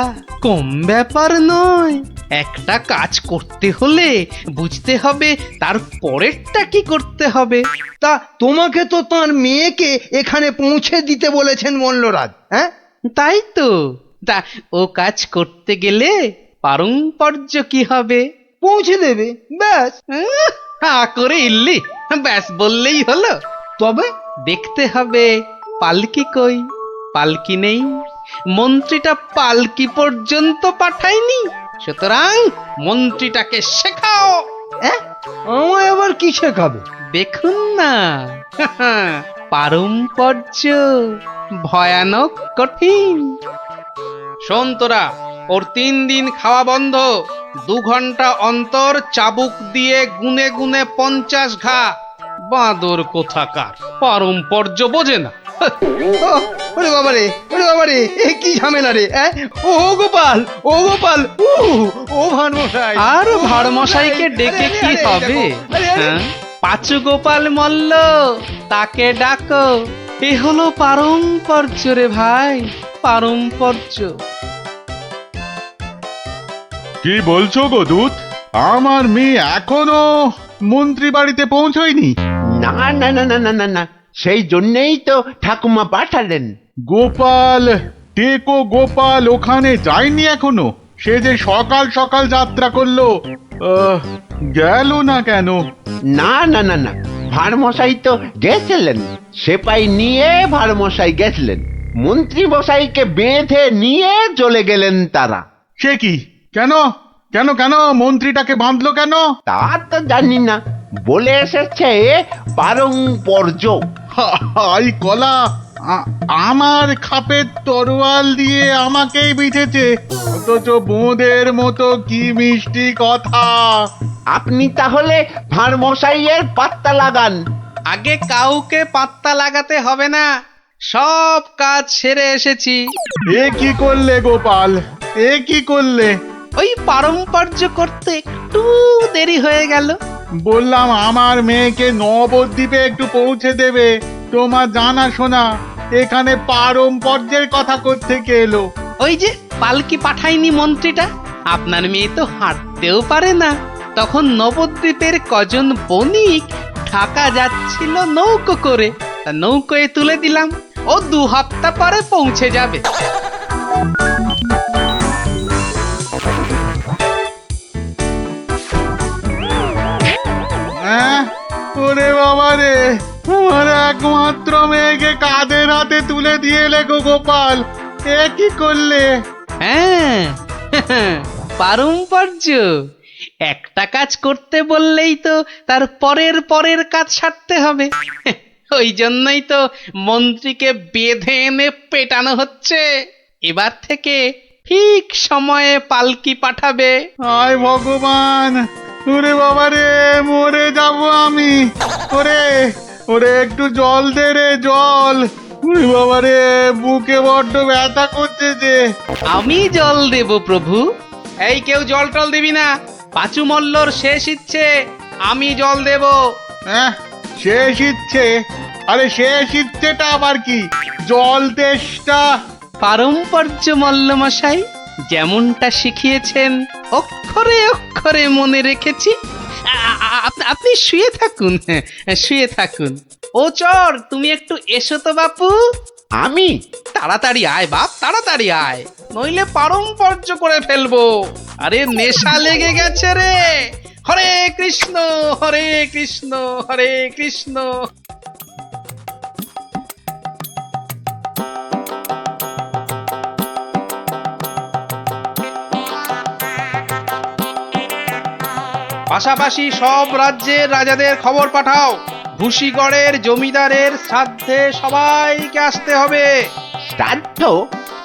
কম ব্যাপার নয়। একটা কাজ করতে হলে বুঝতে হবে তার পরেরটা কি করতে হবে। তা তোমাকে তো তার মেয়েকে এখানে পৌঁছে দিতে বলেছেন মল্লরাজ, হ্যাঁ? তাই তো, তা ও কাজ করতে গেলে পারম্পর্য কি হবে? পৌঁছে দেবে, ব্যাস। হা করে ইল্লি, ব্যাস বললেই হলো। তবে দেখতে হবে পালকি কই। পালকি নেই, মন্ত্রীটা পালকি পর্যন্ত পাঠায়নি। সুতরাং মন্ত্রীটাকে শেখাও। আমায় আবার কি শেখাবে? দেখুন না, পারম্পর্য ভয়ানক কঠিন। শোন তোরা, ওর 3 দিন খাওয়া বন্ধ। 2 ঘন্টা অন্তর চাবুক দিয়ে গুনে গুনে 50 ঘা। বাঁদর কোথাকার, পারম্পর্য বোঝে না। ওরে বাবারে, ওরে বাবারে, এ কি ঝামেলা রে! ও গোপাল, ও গোপাল, ও ভানমশাই। আর ভাড়মশাইকে ডেকে কি হবে? হ্যাঁ? পাঁচু গোপাল মল্ল, তাকে ডাকো। এ হলো পারম্পর্য রে ভাই, পারম্পর্য। কি বলছো গো দূত? আমার মেয়ে এখনো মন্ত্রী বাড়িতে পৌঁছয়নি? না না না না না না না, সেই জন্যেই তো ঠাকুমা পাঠালেন। গোপাল, টেকো গোপাল ওখানে যায়নি এখনো? সে যে সকাল সকাল যাত্রা করলো, গেল না কেন? না না না না, ভাড়মশাই তো গেছিলেন, সেপাই নিয়ে ভাড়মশাই গেছিলেন, মন্ত্রী মশাইকে বেঁধে নিয়ে চলে গেলেন তারা। সে কি? কেন কেন কেন মন্ত্রীটাকে বাঁধলো কেন? তা তো জানি না, বলে এসেছে পারম্পর্য। হাই কলা, আমার খাপের তরোয়াল দিয়ে আমাকেই বিঁধেছে, অথচ বোঁদের মতো কি মিষ্টি কথা। আপনি তাহলে ভাড়মশাইয়ের পাত্তা লাগান। আগে কাউকে পাত্তা লাগাতে হবে না, সব কাজ সেরে এসেছি। এ কি করলে গোপাল, এ কি করলে? ওই পারম্পর্য করতে একটু দেরি হয়ে গেল। বললাম আমার মেয়েকে নবদ্বীপে একটু পৌঁছে দেবে, তোমার জানা শোনা এখানে পারম্পর্যের কথা কোত্থেকে এলো? ওই যে পালকি পাঠায়নি মন্ত্রীটা, আপনার মেয়ে তো হাঁটতেও পারে না। তখন নবদ্বীপের কজন বণিক ঢাকা যাচ্ছিল নৌকো করে, তা নৌকোয় তুলে দিলাম। ও 2 হপ্তা পরে পৌঁছে যাবে। ওরে বাবা রে, আমার একমাত্র মেয়েকে কাঁধের হাতে তুলে দিয়ে এলে গো গোপাল, এ কি করলে? হ্যাঁ, পারম্পর্য। একটা কাজ করতে বললেই তো তার পরের কাজ সারতে হবে। ওই জন্যই তো মন্ত্রীকে বেঁধে এনে পেটানো হচ্ছে। এবার থেকে ঠিক সময়ে পালকি পাঠাবে। হায় ভগবান, ওরে বাবা রে, মরে যাব আমি। ওরে ওরে, একটু জল দে রে, জল। ওরে বাবা রে, বুকে বড্ড ব্যথা করছে যে। আমি জল দেব প্রভু। এই কেউ জল টল দিবি না, পাঁচু মল্লর শেষ ইচ্ছে, আমি জল দেব। হ্যাঁ, শেষ ইচ্ছে? আরে শেষ ইচ্ছেটা আবার কি? জল তেষ্টা। পারম্পর্য মল্লমশাই, যেমনটা শিখিয়েছেন অক্ষরে অক্ষরে মনে রেখেছি। আপনি শুয়ে থাকুন, শুয়ে থাকুন। ও চর, তুমি একটু এসো তো বাপু। আমি? তাড়াতাড়ি আয় বাপ, তাড়াতাড়ি আয়, নইলে পারম্পর্য করে ফেলবো। আরে নেশা লেগে গেছে রে। হরে কৃষ্ণ, হরে কৃষ্ণ, হরে কৃষ্ণ। পাশাপাশি সব রাজ্যের রাজাদের খবর পাঠাও, ভুসিগড়ের জমিদারের শ্রাদ্ধে সবাইকে আসতে হবে। শ্রাদ্ধ?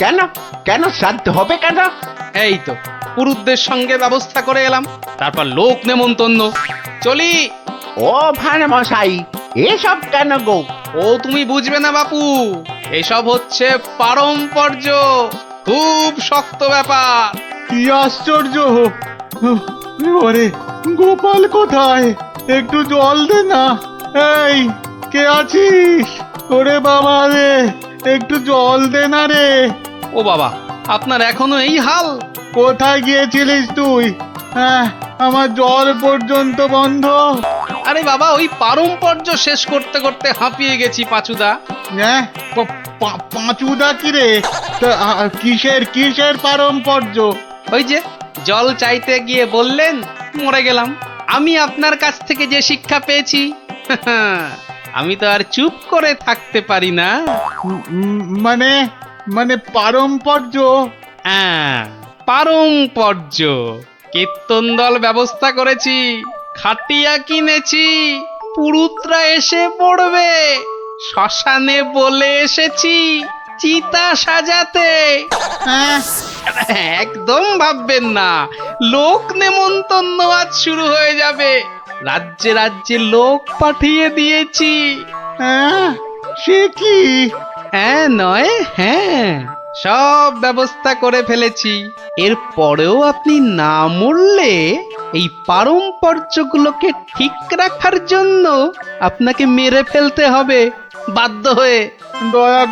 কেন কেন শ্রাদ্ধ হবে কেন? এই তো পুরুতদের সঙ্গে ব্যবস্থা করে এলাম, তারপর লোক নেমন্তন্ন। চলি। ও ভাড়মশাই, এসব কেন গো? ও তুমি বুঝবে না বাপু, এসব হচ্ছে পারম্পর্য, খুব শক্ত ব্যাপার। কি আশ্চর্য! ওরে গোপাল কোথায়? একটু জল দে না। এই, কে আছিস? ওরে বাবা রে, একটু জল দে না রে। ও বাবা, আপনার এখনো এই হাল? কোথায় গিয়েছিলিস তুই? আমার জল পর্যন্ত বন্ধ। আরে বাবা, ওই পারম্পর্য শেষ করতে করতে হাঁপিয়ে গেছি পাচুদা। হ্যাঁ, পাঁচুদা কি রে? কিসের কিসের পারম্পর্য? ওই যে জল চাইতে গিয়ে বললেন মরে গেলাম। আমি আপনার কাছ থেকে যে শিক্ষা পেয়েছি, আমি তো আর চুপ করে থাকতে পারি না। মানে মানে পারম্পর্য? হ্যাঁ, পারম্পর্য। কীর্তন দল ব্যবস্থা করেছি, খাটিয়া কিনেছি, পুরুতরা এসে পড়বে। শ্মশানে বলে এসেছি চিতা সাজাতে। হ্যাঁ, একদম ভাববেন না, লোক নেমন্তন্ন আজ শুরু হয়ে যাবে। রাজ্যে রাজ্যে লোক পাঠিয়ে দিয়েছি। হ্যাঁ, সে কি? হ্যাঁ নয় হ্যাঁ, সব ব্যবস্থা করে ফেলেছি। এর পরেও আপনি না মরলে এই পারম্পর্যগুলোকে ঠিক রাখার জন্য আপনাকে মেরে ফেলতে হবে বাধ্য হয়ে। দয়া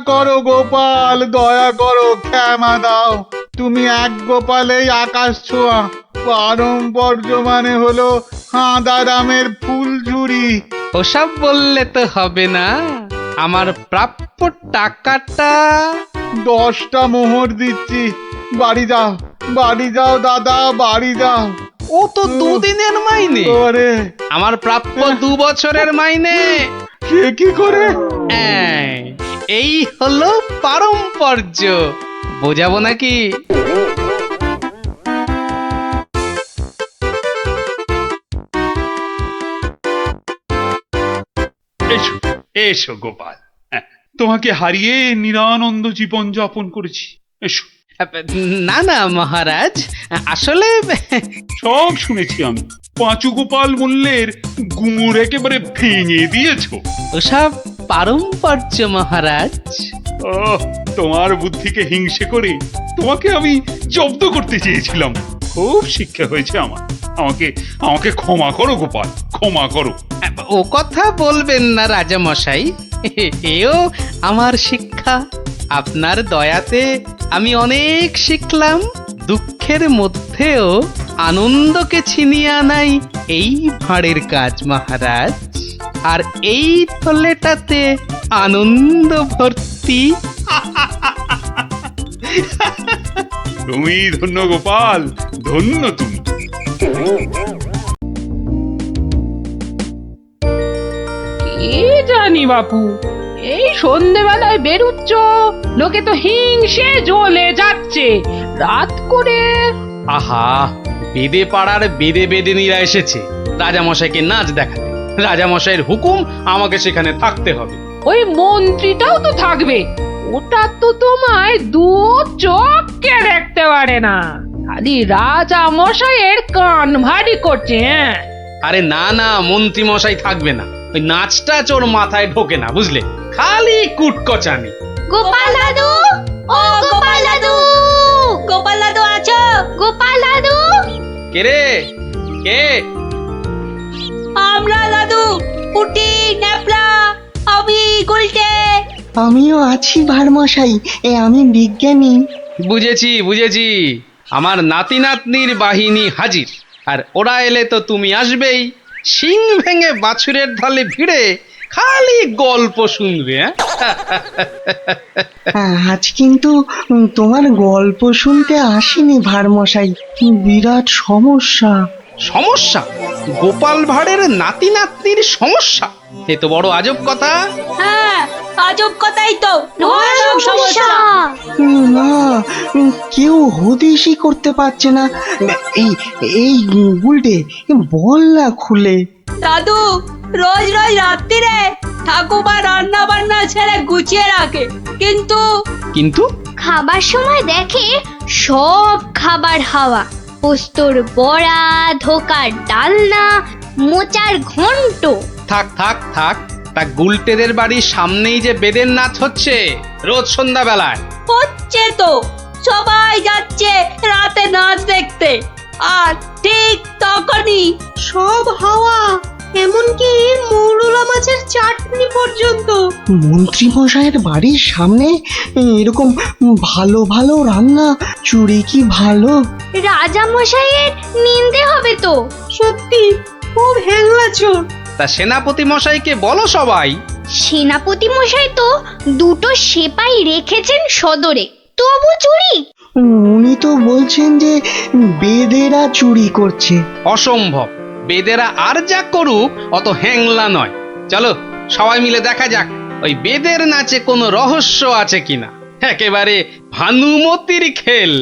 করো গোপাল, দয়া করো, ক্ষমা দাও। তুমি এক গোপালেই আকাশ ছোঁয়া। পারম্পর্য মানে হলো হাঁদারামের ফুলঝুরি। ওসব বললে তো হবে না। আমার প্রাপ্য টাকাটা 10টা মোহর দিচ্ছি। বাড়ি যাও দাদা, বাড়ি যাও। ও তো দুদিনের মাইনে। ওরে, আমার প্রাপ্য 2 বছরের মাইনে। সে কি করে? এই হলো পারম্পর্য, বোঝাবো নাকি? এসো এসো গোপাল, তোমাকে হারিয়ে নিরানন্দ জীবন যাপন করেছি। এসো। না না মহারাজ, আসলে সব শুনেছি আমি। পাঁচু গোপাল মূল্যের গুমুর একেবারে ভেঙে দিয়েছো। ওসব পারম্পর্য মহারাজ। ও, তোমার বুদ্ধিকে হিংসে করে তোমাকে আমি জব্দ করতে চেয়েছিলাম। খুব শিক্ষা হয়েছে আমার। আমাকে আমাকে ক্ষমা করো গোপাল, ক্ষমা করো। ও কথা বলবেন না রাজা মশাই, এও আমার শিক্ষা। আপনার দয়াতে আমি অনেক শিখলাম। দুঃখের মধ্যেও আনন্দকে ছিনিয়ে আনাই এই ভাঁড়ের কাজ মহারাজ। আর এই থলেটাতে আনন্দ ভর্তি। তুমি ধন্য গোপাল, ধন্য তুমি। কি জানি বাপু, এই সন্ধেবেলায় বেরুচ্ছ, লোকে তো হিংসে জ্বলে যাচ্ছে। রাত করে আহা, বেদে পাড়ার বেদে বেদেনীরা এসেছে রাজামশাইকে নাচ দেখাতে। রাজামশাইয়ের হুকুম, আমাকে সেখানে থাকতে হবে। ওই মন্ত্রীটাও তো থাকবে। ওটা তো তোমায় 2 চোখকে দেখতে পারে না, খালি রাজা মশাইয়ের কান ভারী করছে। হ্যাঁ, আরে না না, মন্ত্রী মশাই থাকবে না। ওই নাচটা চোর মাথায় ঢোকে না, বুঝলে? খালি কুটকচানি। গোপাল দাদু, ও গোপাল দাদু, গোপাল দাদু আছো? গোপাল দাদু, কে রে? কে? আমরা দাদু, পুটি, ন্যাপলা, আমি গুলটে। আমিও আছি ভারমশাই, আমি বিজ্ঞানী। বুঝেছি। আমার নাতি নাতনির বাহিনী হাজির, আর ওরা এলে তো তুমি আসবেই। শিং ভেঙে বাছুরের ঢলে ভিড়ে খালি গল্প শুনবে। আজ কিন্তু তোমার গল্প শুনতে আসিনি ভারমশাই, বিরাট সমস্যা। সমস্যা? গোপাল ভাঁড়ের নাতি নাতনির সমস্যা? এ তো বড় আজব কথা। হ্যাঁ, আজব কথাই তো। ভয়ানক সমস্যা। না, কেউ হদিশই করতে পারছে না। এই এই গুলটে, বল না খুলে। দাদু রোজ রাত্রিরে ঠাকুমা রান্না বান্না ছেড়ে গুছিয়ে রাখে, কিন্তু খাবার সময় দেখে সব খাবার হাওয়া। পোস্তর বড়া, ধোকার ডালনা, মোচার ঘন্ট। থাক। তা গুলটেদের বাড়ির সামনেই যে বেদের নাচ হচ্ছে রোজ সন্ধ্যাবেলায়। হচ্ছে তো, সবাই যাচ্ছে রাতে নাচ দেখতে। আর ঠিক তখনই সব হাওয়া এমনকি মৌরলা মাছের চাটনি পর্যন্ত। মন্ত্রী মশাইয়ের বাড়ির সামনে এরকম ভালো ভালো রান্না চুরি কি ভালো? রাজা মশাইয়ের নিন্দে হবে তো। সত্যি খুব হ্যাংলা চোর। তা সেনাপতি মশাইকে বলো সবাই। সেনাপতি মশাই তো দুটো সেপাই রেখেছেন সদরে, তবু চুরি। উনি তো বলছেন যে বেদেরা চুরি করছে। অসম্ভব, বেদেরা আর যা করুক অত হ্যাংলা নয়। চলো সবাই মিলে দেখা যাক ওই বেদের নাচে কোনো রহস্য আছে কিনা। একেবারে ভানুমতির খেল।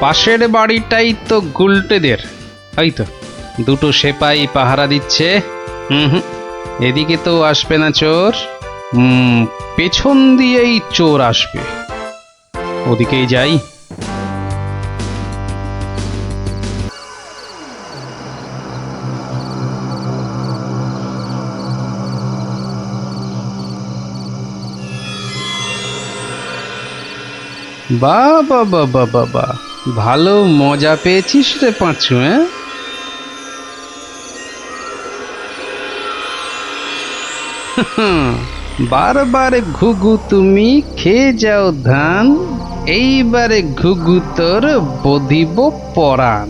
পাশের বাড়িটাই তো গুলটেদের, এই তো দুটো সেপাই পাহারা দিচ্ছে। এদিকে তো আসবে না চোর, পেছন দিয়েই চোর আসবে, ওদিকেই যাই। বাবা বাবা বাবা, ভালো মজা পেয়েছিস রে পাঁচু। বারবার ঘুঘু তুমি খেয়ে যাও ধান, এইবারে ঘুঘু তোর বধিব পরাণ।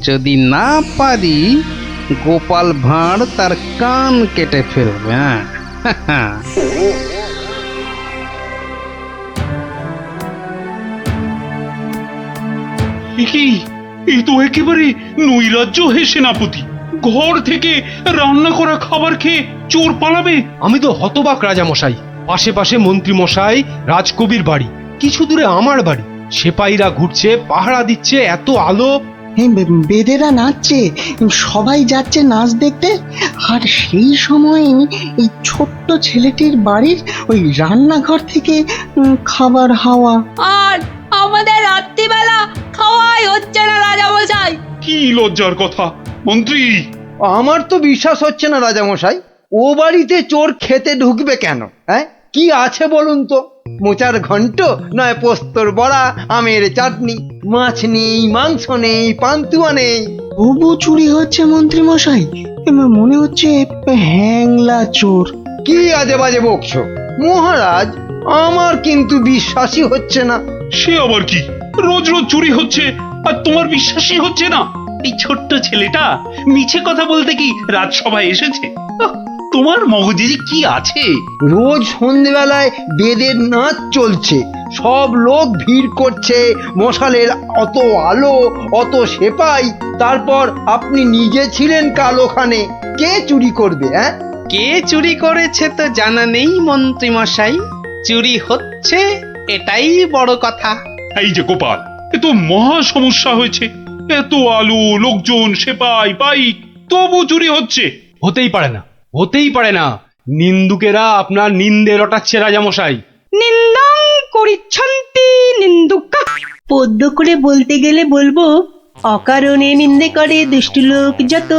যদি না পারি গোপাল ভাঁড় তার কান কেটে ফেলবে। হ্যাঁ কি, এই তো একেবারে নৈরাজ্য হে সেনাপতি। ঘর থেকে রান্না করা খাবার খেয়ে চোর পালাবে? আমি তো হতবাক রাজা মশাই। পাশে পাশে মন্ত্রী মশাই, রাজকবির বাড়ি, কিছু দূরে আমার বাড়ি, সেপাইরা ঘুরছে, পাহারা দিচ্ছে, এত আলো। বেদেরা নাচছে, সবাই যাচ্ছে নাচ দেখতে, আর সেই সময় এই ছোট্ট ছেলেটির বাড়ির ওই রান্নাঘর থেকে খাবার হাওয়া। আর আমাদের রাত্রিবেলা খাওয়াই হচ্ছে না রাজা মশাই। কি লজ্জার কথা মন্ত্রী। আমার তো বিশ্বাস হচ্ছে না রাজামশাই, ও বাড়িতে চোর খেতে ঢুকবে কেন? হ্যাঁ, কি আছে বলুন তো? মোচার ঘন্ট, নয় পোস্তর বড়া, আমের চাটনি, মাছ নেই, মাংস নেই, পান্তুয়া নেই। তবু চুরি হচ্ছে মন্ত্রী মশাই, মনে হচ্ছে হ্যাংলা চোর। কি আজে বাজে বকছো মহারাজ, আমার কিন্তু বিশ্বাসই হচ্ছে না। সে আবার কি? রোজ রোজ চুরি হচ্ছে আর তোমার বিশ্বাসই হচ্ছে না? এই ছোট্ট ছেলেটা মিছে কথা বলতে কি রাজসভায় এসেছে? তোমার মগজে যে কি আছে? রোজ সন্ধ্যেবেলায় বেদের নাচ চলছে, সব লোক ভিড় করছে, মশালের অত আলো, অত সেপাই, তারপর আপনি নিজে ছিলেন কাল ওখানে। কে চুরি করবে? হ্যাঁ, কে চুরি করেছে তো জানা নেই মন্ত্রী মশাই, চুরি হচ্ছে এটাই বড় কথা। এই যে গোপাল, এ তো মহা সমস্যা হয়েছে। এত আলো, লোকজন, সেপাই, বাইক, তবু চুরি হচ্ছে। হতেই পারে না, হতেই পারে না। নিন্দুকেরা আপনার নিন্দে রটাচ্ছে রাজা মশাই। নিন্দং করিচ্ছন্তি নিন্দুকা। পদ্য করে বলতে গেলে বলবো, অকারণে নিন্দে করে দুষ্টু লোক যত,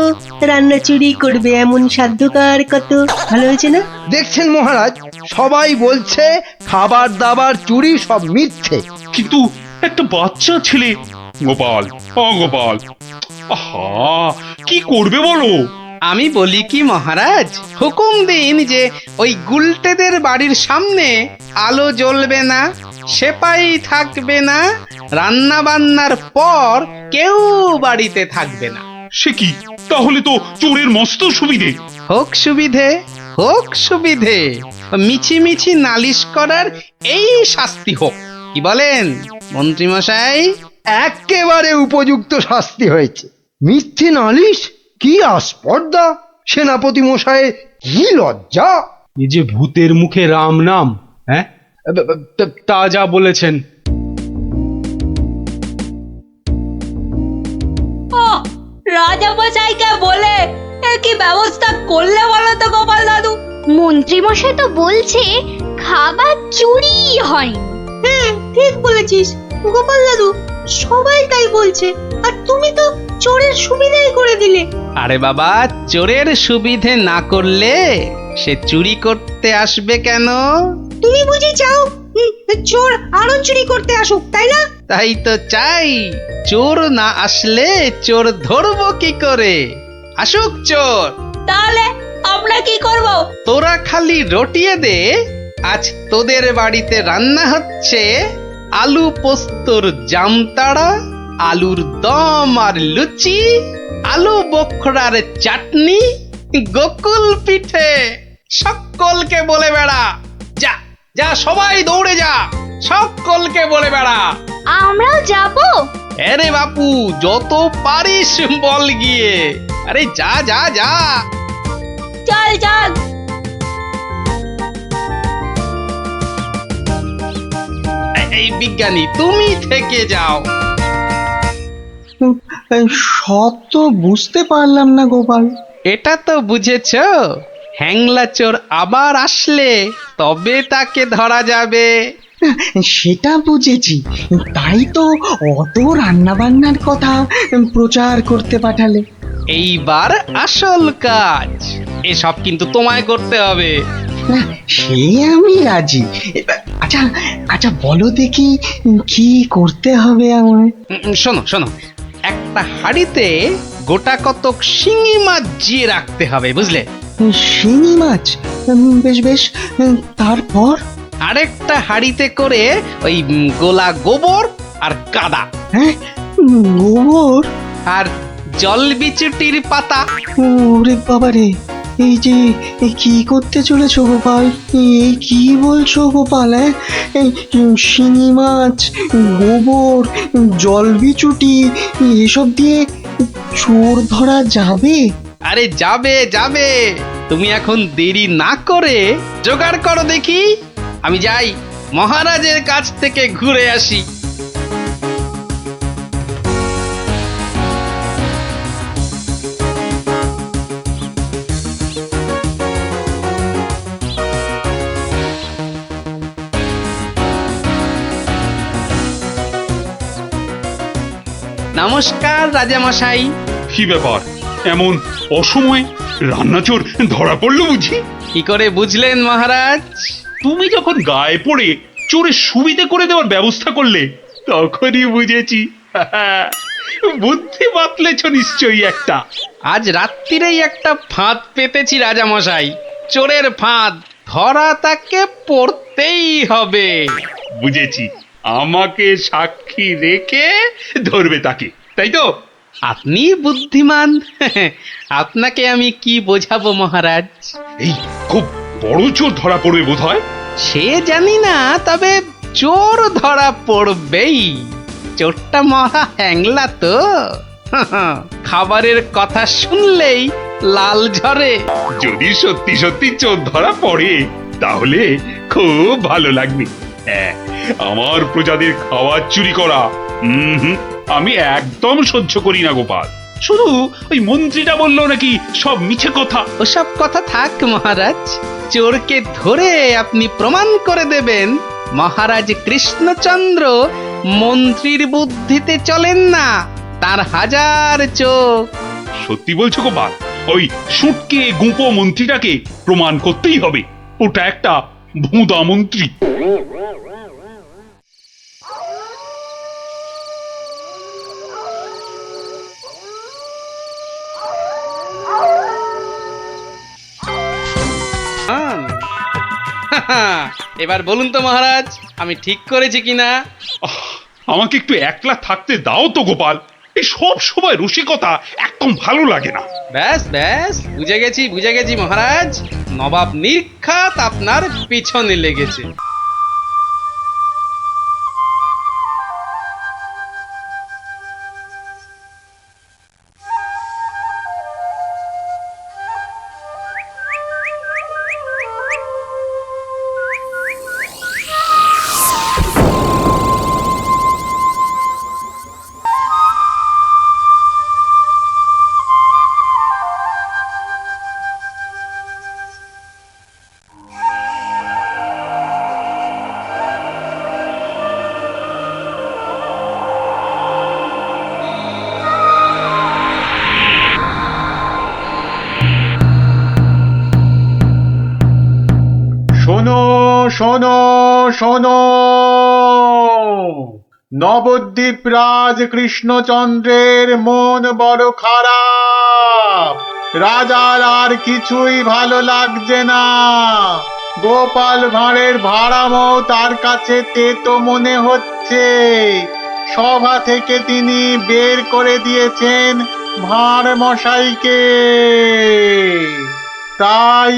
রান্না চুরি করবে এমন সাধ্যকার কত। ভালো হয়েছে না? দেখছেন মহারাজ, সবাই বলছে খাবার দাবার চুরি সব মিথ্যে। কিন্তু একটা বাচ্চা ছেলে। গোপাল, গোপাল, আহা, কি করবে বলো? আমি বলি কি মহারাজ, হুকুম দিন যে ওই গুলটেদের বাড়ির সামনে আলো জ্বলবে না, সেপাই থাকবে না, রান্না বান্নার পর কেউ বাড়িতে থাকবে না। সে কি, তাহলে তো চোরের মস্ত সুবিধে। হোক সুবিধে, হোক সুবিধে, মিছি মিছি নালিশ করার এই শাস্তি হোক, কি বলেন মন্ত্রীমশাই? একেবারে উপযুক্ত শাস্তি হয়েছে। মিথ্যে নালিশ, কি আস্পর্ধা! সেনাপতি মশাই, কি লজ্জা! এই যে ভূতের মুখে রাম নাম, হ্যাঁ, তা যা বলেছেন। রাজামশাইকে বলে কি ব্যবস্থা করলে বলো তো গোপাল দাদু? মন্ত্রী মশাই তো বলছে খাবার চুরি হয়নি। হ্যাঁ, ঠিক বলেছিস গোপাল দাদু, সবাই তাই বলছে, আর তুমি তো চোরের সুবিধাই করে দিলে। আরে বাবা, চোরের সুবিধে না করলে সে চুরি করতে আসবে কেন? তুমি বুঝি চাও চোর আরো চুরি করতে আসুক, তাই না? তাই তো চাই। চোর না আসলে চোর ধরবো কি করে? আসুক চোর। তাহলে আমরা কি করব? তোরা খালি রটিয়ে দে, আজ তোদের বাড়িতে রান্না হচ্ছে আলু পোস্তর জামতাড়া, আলুর দম আর লুচি, আলু বোখরার চাটনি, গোকুল পিঠে। সকলকে বলে বেড়া, যা যা, সবাই দৌড়ে যা, সকলকে বলে বেড়া। আমরাও যাব? আরে বাপু, যত পারিস বল গিয়ে। আরে যা যা যা। চল চল। এই বিজ্ঞানী, তুমি থেকে যাও। সব তো বুঝতে পারলাম না গোপাল। এটা তো বুঝেছ, হ্যাংলা চোর আবার আসলে তবে তাকে ধরা যাবে। সেটা বুঝেছি, তাই তো অত রান্না বান্নার কথা প্রচার করতে পাঠালে। এইবার আসল কাজ, এসব কিন্তু তোমায় করতে হবে। না, সে আমি রাজি। আচ্ছা আচ্ছা, বলো দেখি কি করতে হবে আমায়? শোনো শোনো, একটা হাঁড়িতে গোটা কতক শিঙি মাছ জিয়ে রাখতে হবে, বুঝলে? শিঙি মাছ? বেশ বেশ, তারপর? আরেকটা হাঁড়িতে করে ওই গোলা গোবর আর কাদা। হ্যাঁ, গোবর আর জল বিচুটির পাতা। ওরে বাবারে, এই যে কি করতে চলেছো গোপাল? এই কি বলছো গোপাল? এই শিঙি মাছ, গোবর, জলবিচুটি, এসব দিয়ে চোর ধরা যাবে? আরে যাবে যাবে, তুমি এখন দেরি না করে জোগাড় করো দেখি। আমি যাই, মহারাজের কাছ থেকে ঘুরে আসি। নমস্কার রাজামশাই। কি ব্যাপার, এমন অসময়ে রান্নাচোর ধরা পড়লো বুঝি? কি করে বুঝলেন মহারাজ? তুমি যখন গায়ে পড়ে চোরের সুবিধে করে দেওয়ার ব্যবস্থা করলে, তখনই বুঝেছি। বুদ্ধি বাতলেছ নিশ্চয়ই একটা। আজ রাত্রিরেই একটা ফাঁদ পেতেছি রাজামশাই, চোরের ফাঁদ। ধরা তাকে পড়তেই হবে। বুঝেছি, আমাকে সাক্ষী রেখে ধরবে তাকে, তাই তো? আপনি বুদ্ধিমান, আপনাকে আমি কি বোঝাবো মহারাজ? এই খুব বড় চোর ধরা পড়বে বোধহয়। সে জানি না, তবে চোর ধরা পড়বেই। চোরটা মহা হ্যাংলা তো, খাবারের কথা শুনলেই লাল ঝরে। যদি সত্যি সত্যি চোর ধরা পড়ে তাহলে খুব ভালো লাগবে। হ্যাঁ, আমার প্রজাদের খাবার চুরি করা আমি একদম সহ্য করি না গোপাল। শুধু ওই মন্ত্রীটা বললো নাকি সব মিছে কথা। ওসব কথা থাক মহারাজ, চোরকে ধরে আপনি প্রমাণ করে দেবেন মহারাজ কৃষ্ণচন্দ্র মন্ত্রীর বুদ্ধিতে চলেন না, তার হাজার চোখ। সত্যি বলছো গোপাল? ওই সুটকে গুঁপো মন্ত্রীটাকে প্রমাণ করতেই হবে ওটা একটা ভুঁদা মন্ত্রী। এবার বলুন তো মহারাজ, আমি ঠিক করেছি কিনা? আহ, আমাকে একটু একলা থাকতে দাও তো গোপাল। এই সব সময় রসিকতা একদম ভালো লাগে না। ব্যাস ব্যাস, বুঝে গেছি মহারাজ, নবাব নির্ঘাত আপনার পিছনে লেগেছে। শোনো শোনো শোনো, নবদ্বীপ রাজ কৃষ্ণচন্দ্রের মন বড় খারাপ। রাজার আর কিছুই ভালো লাগছে না। গোপাল ভাঁড়ের ভাড়ামও তার কাছে তেতো মনে হচ্ছে। সভা থেকে তিনি বের করে দিয়েছেন ভাঁড় মশাইকে। তাই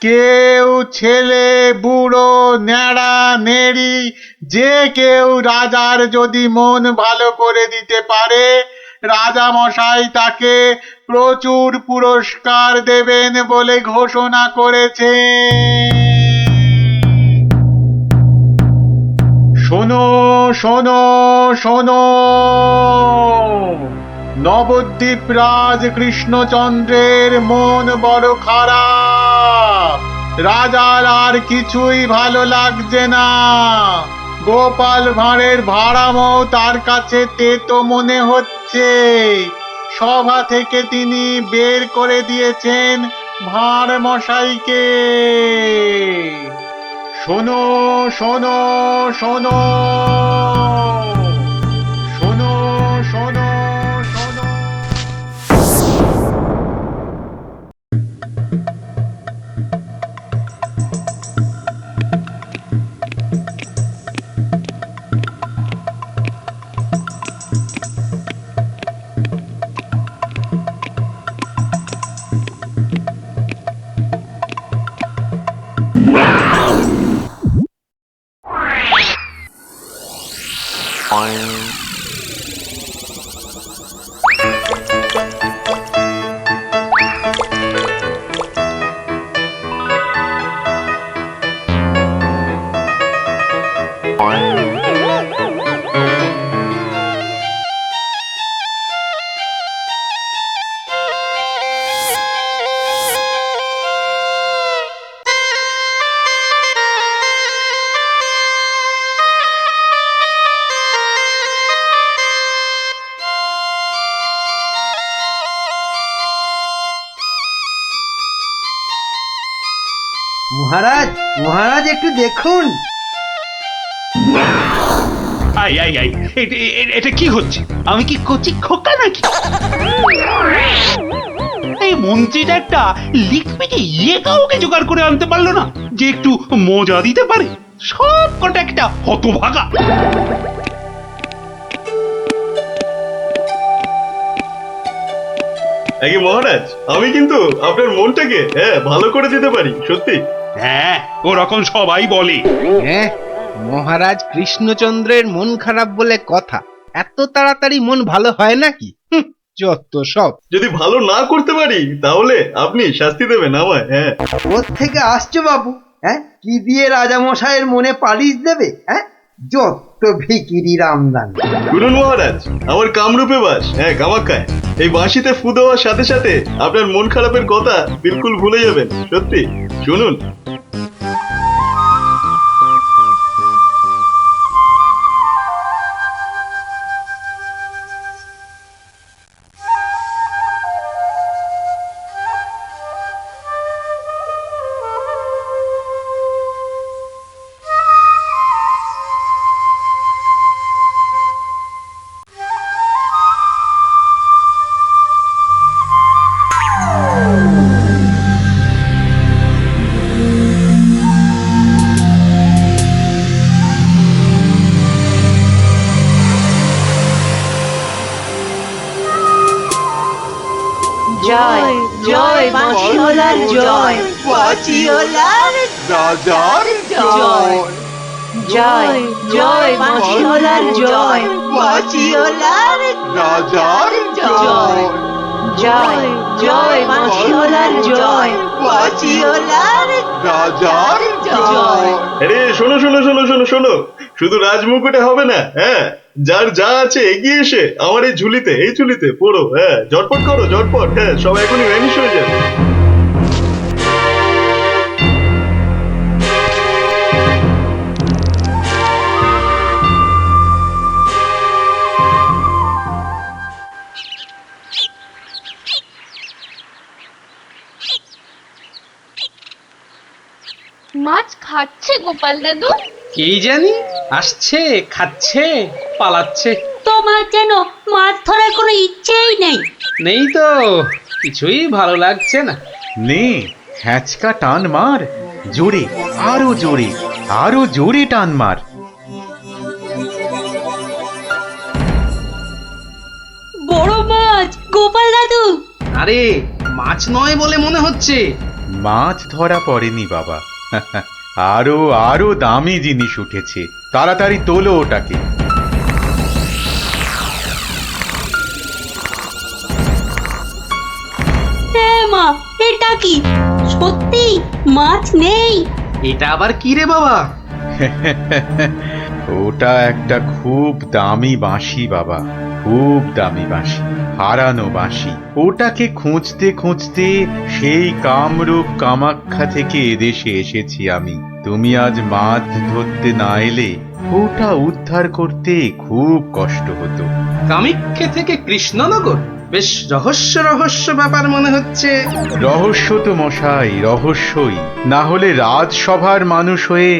কেউ, ছেলে বুড়ো ন্যাড়া নেড়ি, যে কেউ রাজার যদি মন ভালো করে দিতে পারে, রাজা মশাই তাকে প্রচুর পুরস্কার দেবেন বলে ঘোষণা করেছে। শোনো শোনো শোনো, নবদ্বীপ রাজ কৃষ্ণচন্দ্রের মন বড় খারাপ। রাজার আর কিছুই ভালো লাগছে না। গোপাল ভাঁড়ের ভাড়ামও তার কাছে তেতো মনে হচ্ছে। সভা থেকে তিনি বের করে দিয়েছেন ভাঁড় মশাইকে। শোনো শোনো শোনো, শোনো শোনো শোনো। মহারাজ, মহারাজ একটু দেখুন। আই আই আই, এটা কি হচ্ছে? আমি কি কচি খোকা নাকি? এই মন্ত্রীটা একটা লিখবিকে কাউকে জোগাড় করে আনতে পারলো না যে একটু মজা দিতে পারে। সব কটা একটা হতভাগা। আগে মহারাজ, আমি কিন্তু আপনার মনটাকে ভালো করে দিতে পারি, সত্যি। হ্যাঁ, ওরকম সবাই বলে। হ্যাঁ, মহারাজ কৃষ্ণচন্দ্রের মন খারাপ বলে কথা। এত তাড়াতাড়ি মন ভালো হয় নাকি? যত সব। যদি ভালো না করতে পারি তাহলে আপনি শাস্তি দেবেন আমায়। হ্যাঁ, কোত্থেকে আসছো বাবু? হ্যাঁ, কি দিয়ে রাজা মশাইয়ের মনে পালিশ দেবে? হ্যাঁ, যত ভিকিরি রামদান। শুনুন মহারাজ, আমার কামরূপে বাস, কামাখ্যায়। এই বাঁশিতে ফু দেওয়ার সাথে সাথে আপনার মন খারাপের কথা বিলকুল ভুলে যাবেন। সত্যি, শুনুন। জয় জয় বাঁশিওয়ালার জয় বাঁশিওয়ালার রাজার জয় জয় জয় বাঁশিওয়ালার জয় বাঁশিওয়ালার রাজার জয় জয় জয় বাঁশিওয়ালার জয় বাঁশিওয়ালার রাজার জয়। আরে শোনো শোনো শোনো শোনো শোনো, শুধু রাজমুকুটে হবে না, হ্যাঁ, যার যা আছে এগিয়ে এসে আমার এই ঝুলিতে পড়ো, হ্যাঁ, ঝটপট করো ঝটপট, হ্যাঁ, সব এখনই ভ্যানিশ হয়ে যাবে। মাছ খাচ্ছে গোপাল দাদু? এই জানি, আসছে, খাচ্ছে, পালাচ্ছে। তোমার যেন মাছ ধরার কোনো ইচ্ছেই নেই। নেই তো, কিছুই ভালো লাগছে না। নে হ্যাঁচকা টান মার, জোরে, আরো জোরে, আরো জোরে টান মার। বড় মাছ গোপাল দাদু। আরে মাছ নয় বলে মনে হচ্ছে। মাছ ধরা পড়েনি বাবা, আরো আরো দামি জিনিস উঠেছে, তাড়াতাড়ি তোলো ওটাকে। হ্যাঁ মা, এটা কি সত্যি মাছ নেই? এটা আবার কি রে বাবা? ওটা একটা খুব দামি বাঁশি বাবা, খুব দামি বাঁশি, হারানো বাঁশি। ওটাকে খুঁজতে খুঁজতে সেই কামরূপ কামাখ্যা থেকে এদেশে এসেছি আমি। তুমি আজ মাছ ধরতে না এলে ওটা উদ্ধার করতে খুব কষ্ট হতো। কামাখ্যা থেকে কৃষ্ণনগর? বেশ রহস্য রহস্য ব্যাপার মনে হচ্ছে। রহস্য তো মশাই, রহস্যই। না হলে রাজসভার মানুষ হয়ে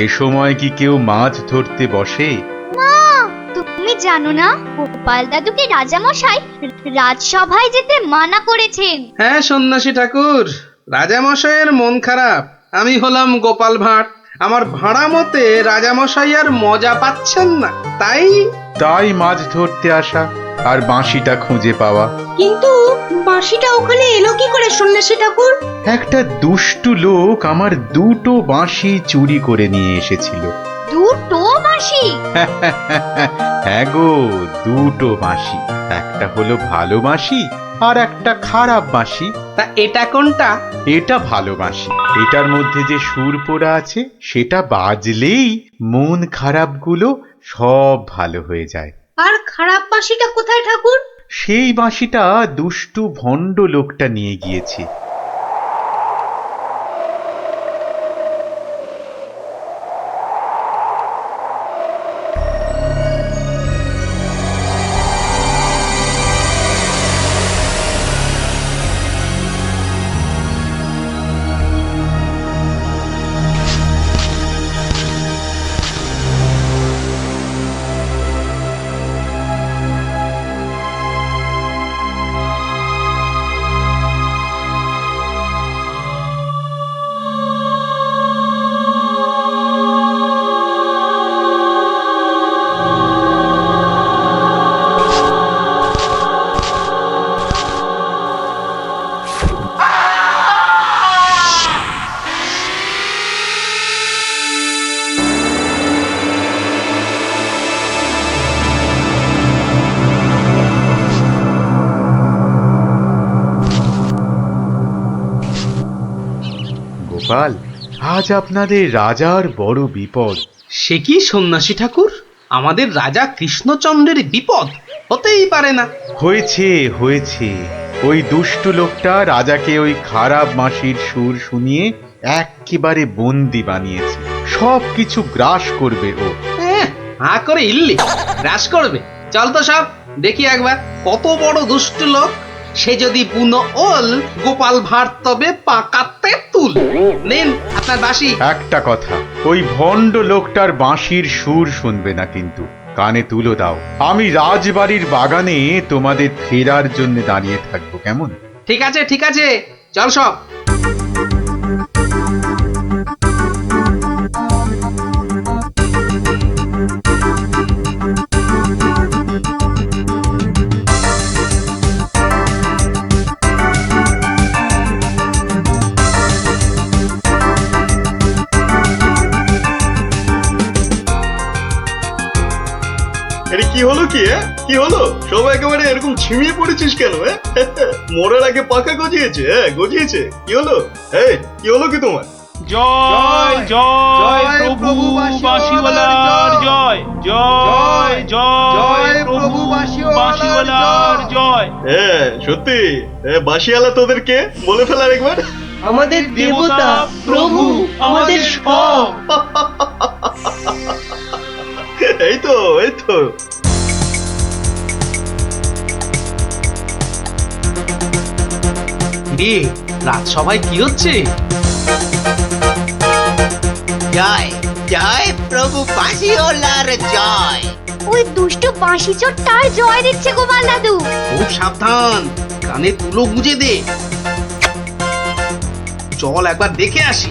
এ সময় কি কেউ মাছ ধরতে বসে? তুমি জানো না গোপাল দাদুকে রাজামশাই রাজসভায় যেতে মানা করেছেন। হ্যাঁ সন্ন্যাসী ঠাকুর, রাজামশাইয়ের মন খারাপ। আমি হলাম গোপাল ভাঁড়, আমার ভাড়া মতে রাজামশাই আর মজা পাচ্ছেন না, তাই মাছ ধরতে আসা আর বাঁশিটা খুঁজে পাওয়া। কিন্তু বাঁশিটা ওখানে এলো কি করে সন্ন্যাসী ঠাকুর? একটা দুষ্টু লোক আমার দুটো বাঁশি চুরি করে নিয়ে এসেছিল। দুটো বাঁশি? হ্যাঁ গো, দুটো বাঁশি। একটা হলো ভালো বাঁশি আর একটা খারাপ বাঁশি। তা এটা কোনটা? এটা ভালো বাঁশি। এটার মধ্যে যে সুর পোড়া আছে সেটা বাজলেই মন খারাপগুলো সব ভালো হয়ে যায়। আর খারাপ বাঁশিটা কোথায় ঠাকুর? সেই বাঁশিটা দুষ্টু ভণ্ড লোকটা নিয়ে গিয়েছে। গোপাল, আজ আপনাদের রাজার বড় বিপদ। সে কি সন্ন্যাসী ঠাকুর, আমাদের রাজা কৃষ্ণচন্দ্রের বিপদ? হতেই পারে না। হয়েছে হয়েছে, ওই দুষ্টু লোকটা রাজাকে ওই খারাপ বাঁশির সুর শুনিয়ে একেবারে বন্দি বানিয়েছে। সব কিছু গ্রাস করবে ও। হা করে ইল্লি গ্রাস করবে? চল তো সব দেখি একবার, কত বড় দুষ্ট লোক। সে যদি বুনো ওল, গোপাল ভাঁড় তবে পাকাতে তুল। নিন আপনার বাঁশি। একটা কথা, ওই ভণ্ড লোকটার বাঁশির সুর শুনবে না কিন্তু, কানে তুলো দাও। আমি রাজবাড়ির বাগানে তোমাদের ফেরার জন্য দাঁড়িয়ে থাকবো, কেমন? ঠিক আছে ঠিক আছে, চল সব। কি হলো কি কি হলো সব একেবারে এরকম ছিমিয়ে পড়েছিস কেন মরার আগে পাকা গজিয়েছে গজিয়েছে কি হলো কি হলো কি তোমার? জয় জয় প্রভু বাঁশিওয়ালার জয় জয় জয় প্রভু বাঁশিওয়ালার জয়। সত্যি বাঁশিওয়ালা তোদেরকে বলে ফেলার একবার আমাদের দেবতা প্রভু আমাদের সব। এই তো রে রাত সবাই কি হচ্ছে? জয় জয় প্রভু বাঁশিওয়ালার জয়। ওই দুষ্টু বাঁশি চোর তার জয় দিচ্ছে গোপাল দাদু। খুব সাবধান, কানে তুলো গুজে দে। চল একবার দেখে আসি।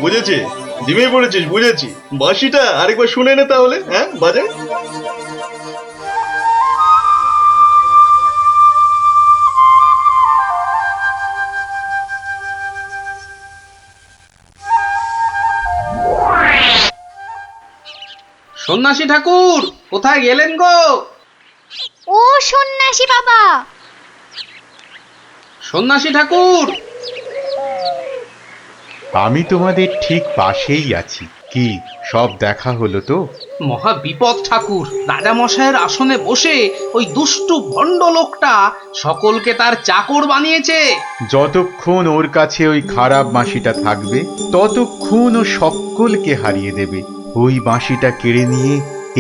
বুঝেছি, জিমিয়ে পড়েছিস, বুঝেছি। বাঁশিটা আরেকবার শুনে নে তাহলে, বাজে। সন্ন্যাসী ঠাকুর কোথায় গেলেন গো? ও সন্ন্যাসী বাবা, সন্ন্যাসী ঠাকুর। আমি তোমাদের ঠিক পাশেই আছি। কি সব দেখা হলো তো? মহা বিপদ ঠাকুর। রাজা মশাইয়ের আসনে বসে ওই দুষ্টু ভণ্ড লোকটা সকলকে তার চাকর বানিয়েছে। যতক্ষণ ওর কাছে ওই খারাপ বাঁশিটা থাকবে ততক্ষণ ও সকলকে হারিয়ে দেবে। ওই বাঁশিটা কেড়ে নিয়ে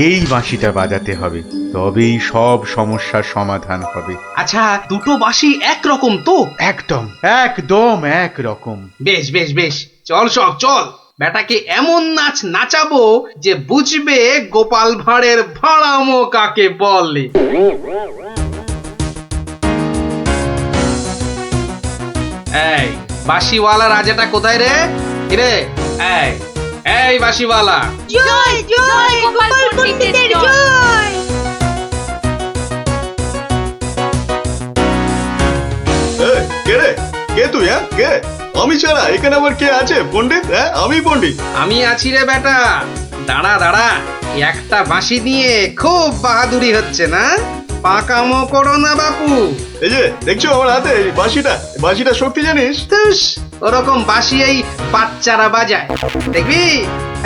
এই বাঁশিটা বাজাতে হবে, তবেই সব সমস্যার সমাধান হবে। আচ্ছা, দুটো বাঁশি একরকম তো? একদম একদম একরকম। বেশ বেশ বেশ, চল সব চল। বেটাকে এমন নাচ নাচাবো যে বুঝবে গোপাল ভাঁড়ের ভাড়ামো কাকে বলে। এই বাঁশিওয়ালা রাজাটা কোথায় রে? রে এই বাঁশিওয়ালা। জয় জয় গোপাল পণ্ডিতের জয়। কে রে? কে তুই? কে? আমি ছাড়া এখানে আবার কে আছে? পণ্ডিত? আমি পণ্ডিত। আমি আছি রে বেটা। দাঁড়া দাঁড়া, একটা বাঁশি নিয়ে খুব বাহাদুরি হচ্ছে না? পাকামো করো না বাপু। এই যে দেখছো আমার হাতে বাঁশিটা শক্তি জানিস? ওরকম বাঁশি এই বাচ্চারা বাজায়, দেখবি?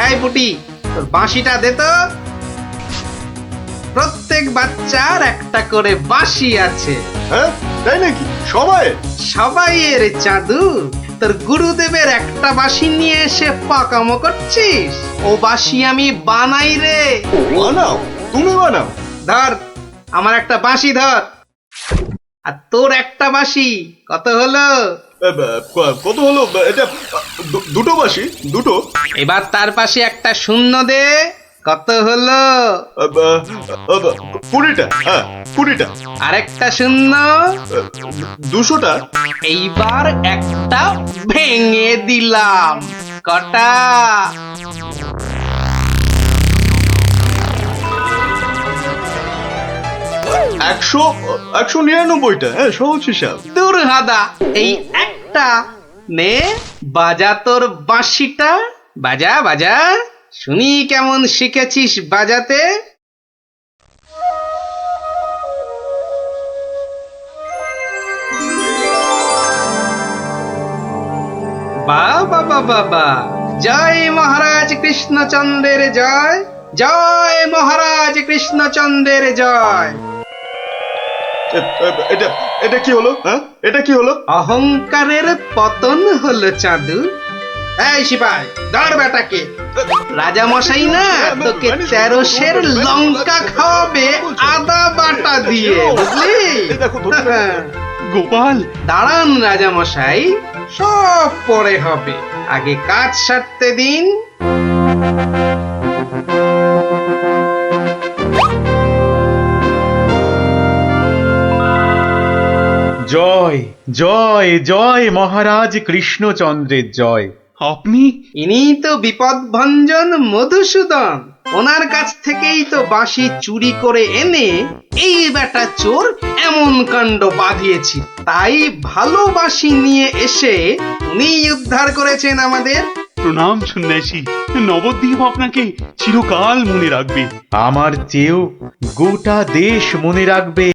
এই পুটি, তোর বাঁশিটা দে তো। প্রত্যেক বাচ্চার একটা করে বাঁশি আছে। তাই নাকি? সবাইয়ের চাঁদু। তোর গুরুদেবের একটা বাঁশি নিয়ে এসে পাকামো করছিস? ও বাঁশি আমি বানাই রে। বানাও? তুমি বানাও? ধর আমার একটা বাঁশি ধর, আর তোর একটা বাঁশি। কত হলো? কত হলো? এটা দুটো বাঁশি, দুটো। এবার তার পাশে একটা শূন্য দে। কত হলো? 20টা। 20টা। আরেকটা শূন্য। 200টা। এইবার একটা ভেঙে দিলাম। কটা? 199টা। সহজ হিসাব। দূর হাদা, এই একটা নে, বাজা তোর বাঁশিটা। বাজা বাজা, শুনি কেমন শিখেছিস বাজাতে। বাবা বাবা বা, জয় মহারাজ কৃষ্ণচন্দ্রের জয়, জয় মহারাজ কৃষ্ণচন্দ্রের জয়। এটা কি হলো? এটা কি হলো? অহংকারের পতন হলো চাঁদু। এই সিপাই, ধর বেটাকে। রাজা মশাই না তোকে 13 সের লঙ্কা খাওয়াবে আদা বাটা দিয়ে, বুঝলি? গোপাল, দাঁড়ান রাজা মশাই, সব পরে হবে, আগে কাজ সারতে দিন। জয় জয় জয় মহারাজ কৃষ্ণচন্দ্রের জয়। আপনি? ইনি তো বিপদভঞ্জন মধুসূদন। ওনার কাছ থেকেই তো বাঁশি চুরি করে এনে এই বেটা চোর এমন কাণ্ড বাঁধিয়েছি। তাই ভালো বাঁশি নিয়ে এসে উনিই উদ্ধার করেছেন আমাদের। প্রণাম সন্ন্যাসী, নবদ্বীপ আপনাকে চিরকাল মনে রাখবে। আমার চেয়েও গোটা দেশ মনে রাখবে।